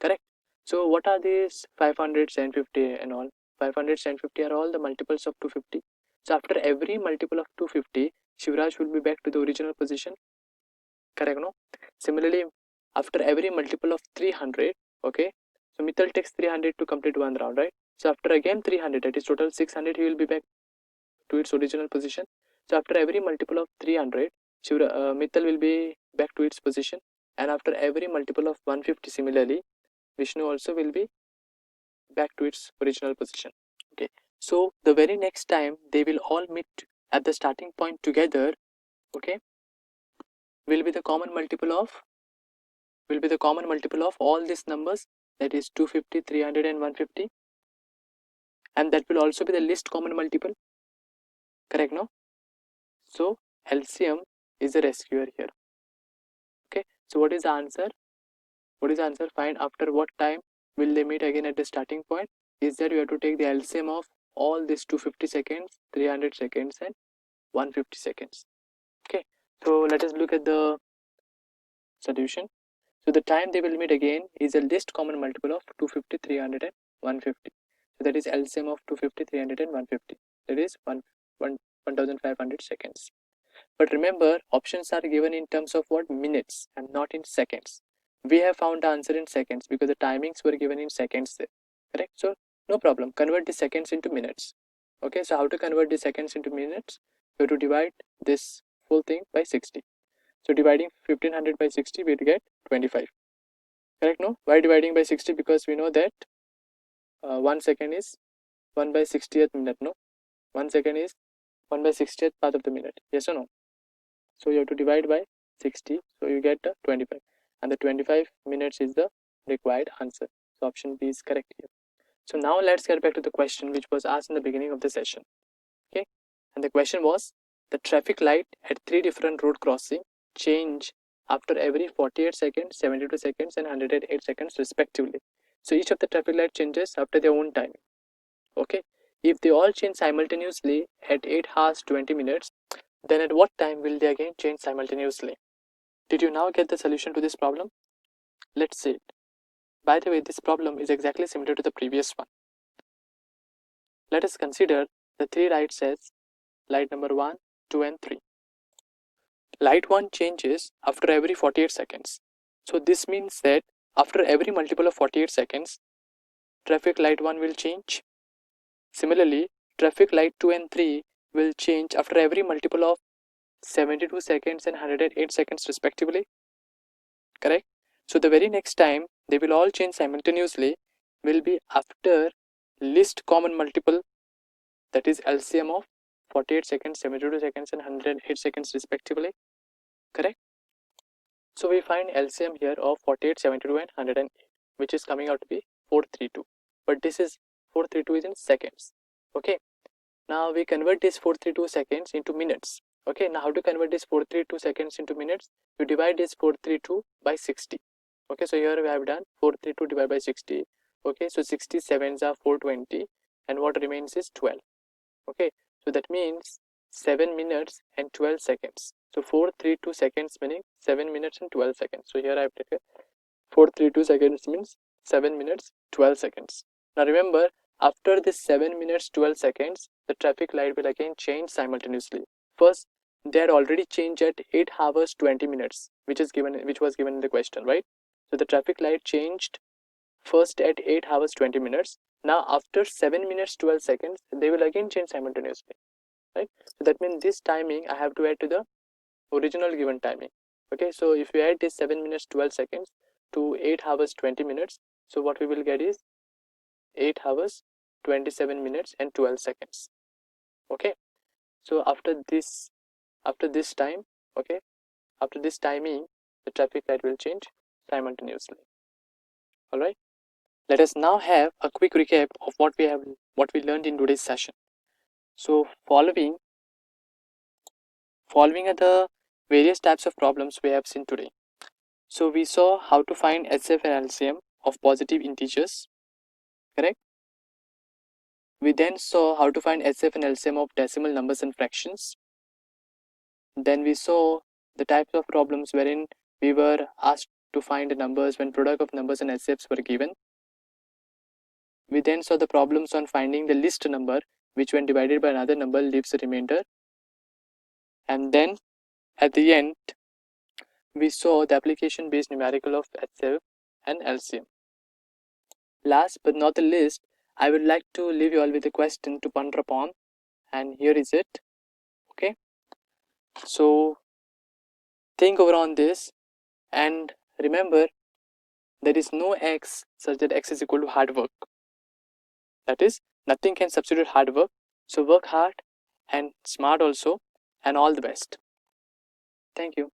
correct? So what are these 500, 750 and all? 500, 750 are all the multiples of 250. So after every multiple of 250, Shivraj will be back to the original position, correct? No. Similarly, after every multiple of 300, okay, so Mittal takes 300 to complete one round, right? So after again 300, that is total 600, he will be back to its original position. So after every multiple of 300, Mittal will be back to its position, and after every multiple of 150, similarly Vishnu also will be back to its original position. Okay, so the very next time they will all meet at the starting point together, okay, will be the common multiple of all these numbers, that is 250, 300 and 150. and that will also be the least common multiple, correct? No? So LCM is the rescuer here. Okay, so what is the answer? What is the answer? Find after what time will they meet again at the starting point. Is that you have to take the LCM of all these 250 seconds, 300 seconds, and 150 seconds. Okay, so let us look at the solution. So the time they will meet again is the least common multiple of 250, 300, and 150. So that is LCM of 250, 300, and 150. That is 1500 seconds. But remember, options are given in terms of what? Minutes, and not in seconds. We have found the answer in seconds because the timings were given in seconds there. Correct? So no problem. Convert the seconds into minutes. Okay, so how to convert the seconds into minutes? We have to divide this whole thing by 60. So dividing 1500 by 60, we will get 25. Correct? No? Why dividing by 60? Because we know that 1 second is 1 by 60th minute. No? 1 second is 1 by 60th part of the minute. Yes or no? So you have to divide by 60. So you get 25. And the 25 minutes is the required answer. So option B is correct here. So now let's get back to the question which was asked in the beginning of the session. Okay. And the question was, the traffic light at 3 different road crossing change after every 48 seconds, 72 seconds, and 108 seconds respectively. So each of the traffic light changes after their own time. Okay. If they all change simultaneously at 8 hours 20 minutes, then at what time will they again change simultaneously? Did you now get the solution to this problem? Let's see it. By the way, this problem is exactly similar to the previous one. Let us consider the 3 lights as light number 1, 2, and 3. Light 1 changes after every 48 seconds. So this means that after every multiple of 48 seconds, traffic light 1 will change. Similarly, traffic light 2 and 3 will change after every multiple of 72 seconds and 108 seconds respectively. Correct? So the very next time they will all change simultaneously will be after least common multiple, that is LCM of 48 seconds, 72 seconds, and 108 seconds respectively. Correct? So we find LCM here of 48, 72, and 108, which is coming out to be 432. But this is 432 is in seconds. Okay. Now we convert this 432 seconds into minutes. Okay. Now how to convert this 432 seconds into minutes? You divide this 432 by 60. Okay. So here we have done 432 divided by 60. Okay. So 67s are 420, and what remains is 12. Okay. So that means 7 minutes and 12 seconds. So 432 seconds meaning 7 minutes and 12 seconds. So here I have taken 432 seconds means 7 minutes 12 seconds. Now remember, after this 7 minutes 12 seconds, the traffic light will again change simultaneously. First, they had already changed at 8 hours 20 minutes, which was given in the question, right? So the traffic light changed first at 8 hours 20 minutes. Now after 7 minutes 12 seconds, they will again change simultaneously, right? So that means this timing I have to add to the original given timing. Okay, so if we add this 7 minutes 12 seconds to 8 hours 20 minutes, so what we will get is 8 hours 27 minutes and 12 seconds. Okay, so after this time, okay, after this timing, the traffic light will change simultaneously. All right, let us now have a quick recap of what we learned in today's session. So following are the various types of problems we have seen today. So we saw how to find Hcf and Lcm of positive integers, correct? We then saw how to find Hcf and Lcm of decimal numbers and fractions. Then we saw the types of problems wherein we were asked to find the numbers when product of numbers and Hcfs were given. We then saw the problems on finding the least number, which when divided by another number leaves a remainder. And then at the end, we saw the application based numerical of Hcf and Lcm. Last but not the least, I would like to leave you all with a question to ponder upon, and here is it. Okay, so think over on this and remember, there is no x such that x is equal to hard work. That is, nothing can substitute hard work. So work hard and smart also, and all the best. Thank you.